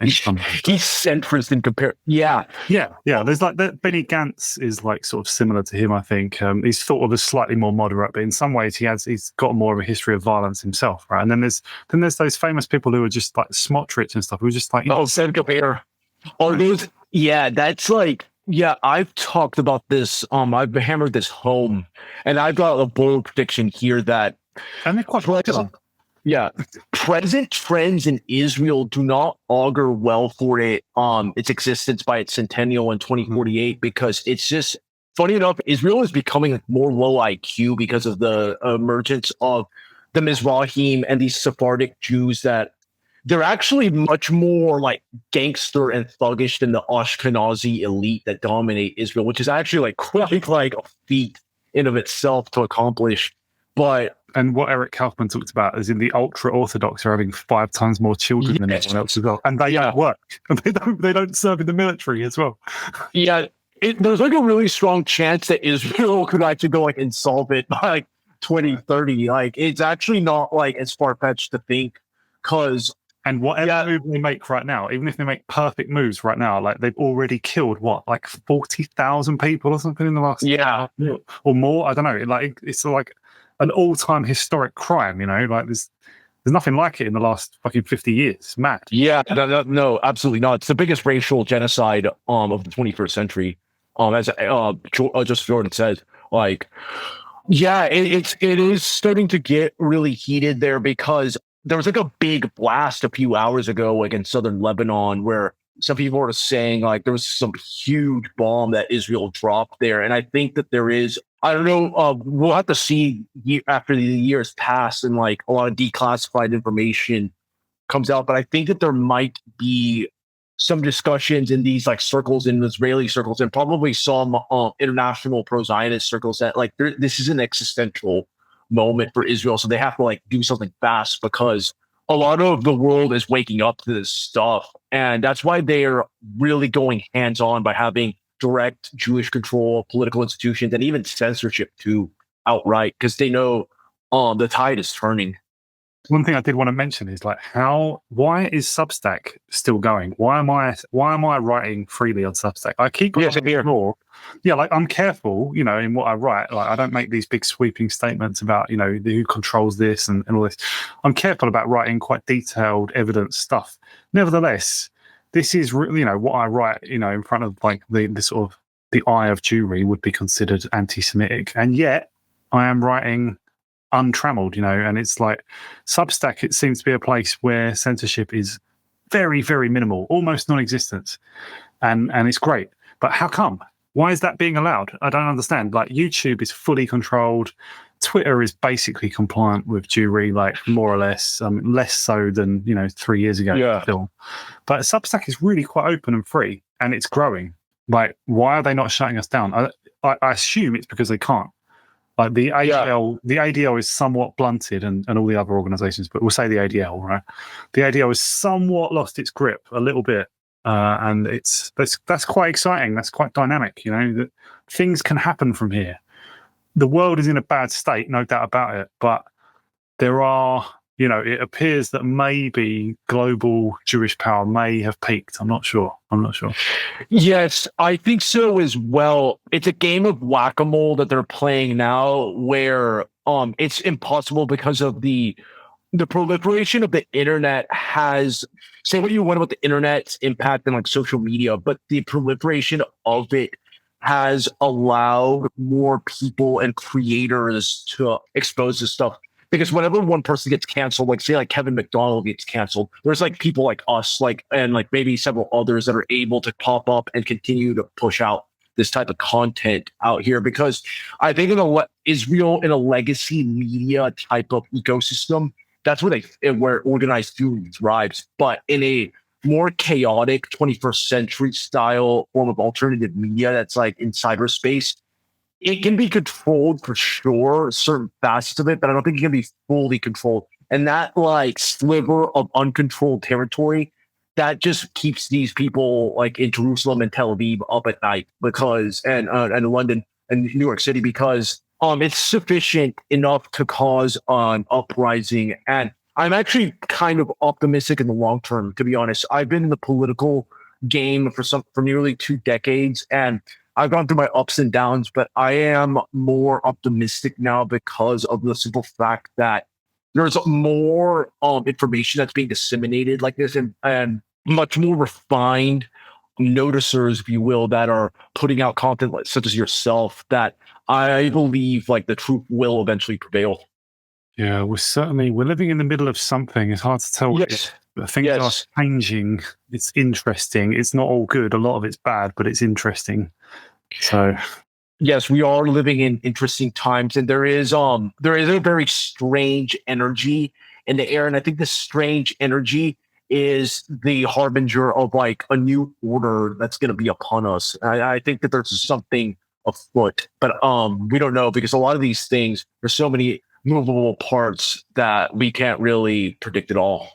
He's centrist in comparison. Yeah. There's like Benny Gantz is like sort of similar to him, I think. He's thought of as slightly more moderate, but in some ways he's got more of a history of violence himself, right? And then there's those famous people who are just like Smotrich and stuff, who are just like, Senkaper. Or those, that's like, I've talked about this. I've hammered this home, and I've got a bold prediction here that, and they're quite popular. Yeah, present trends in Israel do not augur well for its existence by its centennial in 2048, because it's just, funny enough, Israel is becoming more low IQ because of the emergence of the Mizrahim and these Sephardic Jews, that they're actually much more like gangster and thuggish than the Ashkenazi elite that dominate Israel, which is actually like quite like a feat in of itself to accomplish. And what Eric Kaufman talked about is in the ultra-Orthodox are having 5 times more children than everyone else as well. And they work. And they don't serve in the military as well. Yeah. There's like a really strong chance that Israel could actually go like insolvent by like 2030. Like, it's actually not like as far-fetched to think, because... And whatever move they make right now, even if they make perfect moves right now, like they've already killed like 40,000 people or something in the last or more. I don't know. Like it's like an all-time historic crime. You know, like there's nothing like it in the last fucking 50 years. It's mad. Yeah, no, absolutely not. It's the biggest racial genocide of the 21st century. As Joseph Jordan says, like. Yeah, it is starting to get really heated there because there was like a big blast a few hours ago, like in southern Lebanon, where some people were saying like there was some huge bomb that Israel dropped there, and I think that there is. I don't know. We'll have to see after the years pass and like a lot of declassified information comes out, but I think that there might be some discussions in these like circles, in Israeli circles, and probably some international pro-Zionist circles that like this is an existential moment for Israel, so they have to like do something fast because a lot of the world is waking up to this stuff, and that's why they are really going hands-on by having direct Jewish control of political institutions and even censorship too outright because they know the tide is turning. One thing I did want to mention is like why is Substack still going? Why am I writing freely on Substack? I keep more. Yeah, like I'm careful, in what I write. Like I don't make these big sweeping statements about, who controls this and all this. I'm careful about writing quite detailed evidence stuff. Nevertheless, this is really, what I write, in front of like the sort of the eye of Jewry would be considered anti-Semitic. And yet I am writing untrammeled, and it's like Substack, it seems to be a place where censorship is very, very minimal, almost non-existent, and it's great. But how come? Why is that being allowed? I don't understand. Like YouTube is fully controlled. Twitter is basically compliant with Jewry, like more or less, less so than 3 years ago. Yeah. Still. But Substack is really quite open and free, and it's growing. Like, why are they not shutting us down? I assume it's because they can't. Like the ADL, the ADL is somewhat blunted, and all the other organisations, but we'll say the ADL, right? The ADL has somewhat lost its grip a little bit, and that's quite exciting. That's quite dynamic. That things can happen from here. The world is in a bad state, no doubt about it, but there are. It appears that maybe global Jewish power may have peaked. I'm not sure. Yes, I think so as well. It's a game of whack-a-mole that they're playing now where it's impossible because of the proliferation of the internet has, say what you want about the internet's impact on like social media, but the proliferation of it has allowed more people and creators to expose this stuff. Because whenever one person gets canceled, like say like Kevin McDonald gets canceled, there's like people like us, like and like maybe several others that are able to pop up and continue to push out this type of content out here. Because I think Israel in a legacy media type of ecosystem, that's where organized Jewry thrives. But in a more chaotic 21st century style form of alternative media that's like in cyberspace, it can be controlled for sure, certain facets of it, but I don't think it can be fully controlled. And that like sliver of uncontrolled territory, that just keeps these people like in Jerusalem and Tel Aviv up at night and London and New York City because it's sufficient enough to cause an uprising. And I'm actually kind of optimistic in the long term, to be honest. I've been in the political game for nearly 2 decades, and I've gone through my ups and downs, but I am more optimistic now because of the simple fact that there's more information that's being disseminated like this, and much more refined noticers, if you will, that are putting out content such as yourself, that I believe like the truth will eventually prevail. Yeah, we're living in the middle of something. It's hard to tell. Yes. Things are changing. It's interesting. It's not all good. A lot of it's bad, but it's interesting. So yes, we are living in interesting times, and there is a very strange energy in the air, and I think this strange energy is the harbinger of like a new order that's going to be upon us. I think that there's something afoot, but we don't know because a lot of these things, there's so many movable parts that we can't really predict at all.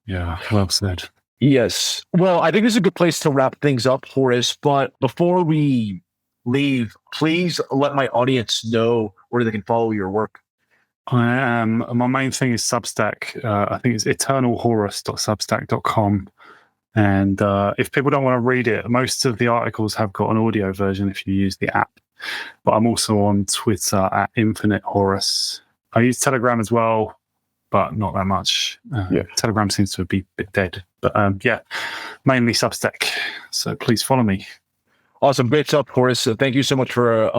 Yeah, well said. Yes. Well, I think this is a good place to wrap things up, Horus. But before we leave, please let my audience know where they can follow your work. My main thing is Substack. I think it's eternalhorus.substack.com. And if people don't want to read it, most of the articles have got an audio version if you use the app. But I'm also on Twitter at Infinite Horus. I use Telegram as well, but not that much. Telegram seems to be a bit dead. But mainly Substack. So please follow me. Awesome. Great stuff, Horus. So thank you so much for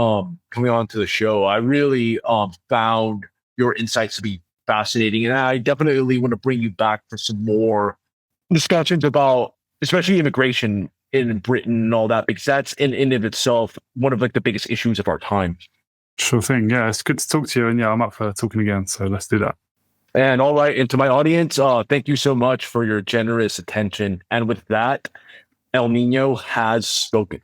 coming on to the show. I really found your insights to be fascinating. And I definitely want to bring you back for some more discussions about, especially immigration in Britain and all that, because that's in of itself one of like the biggest issues of our time. Sure thing. Yeah, it's good to talk to you. And yeah, I'm up for talking again. So let's do that. And all right. And to my audience, thank you so much for your generous attention. And with that, El Nino has spoken.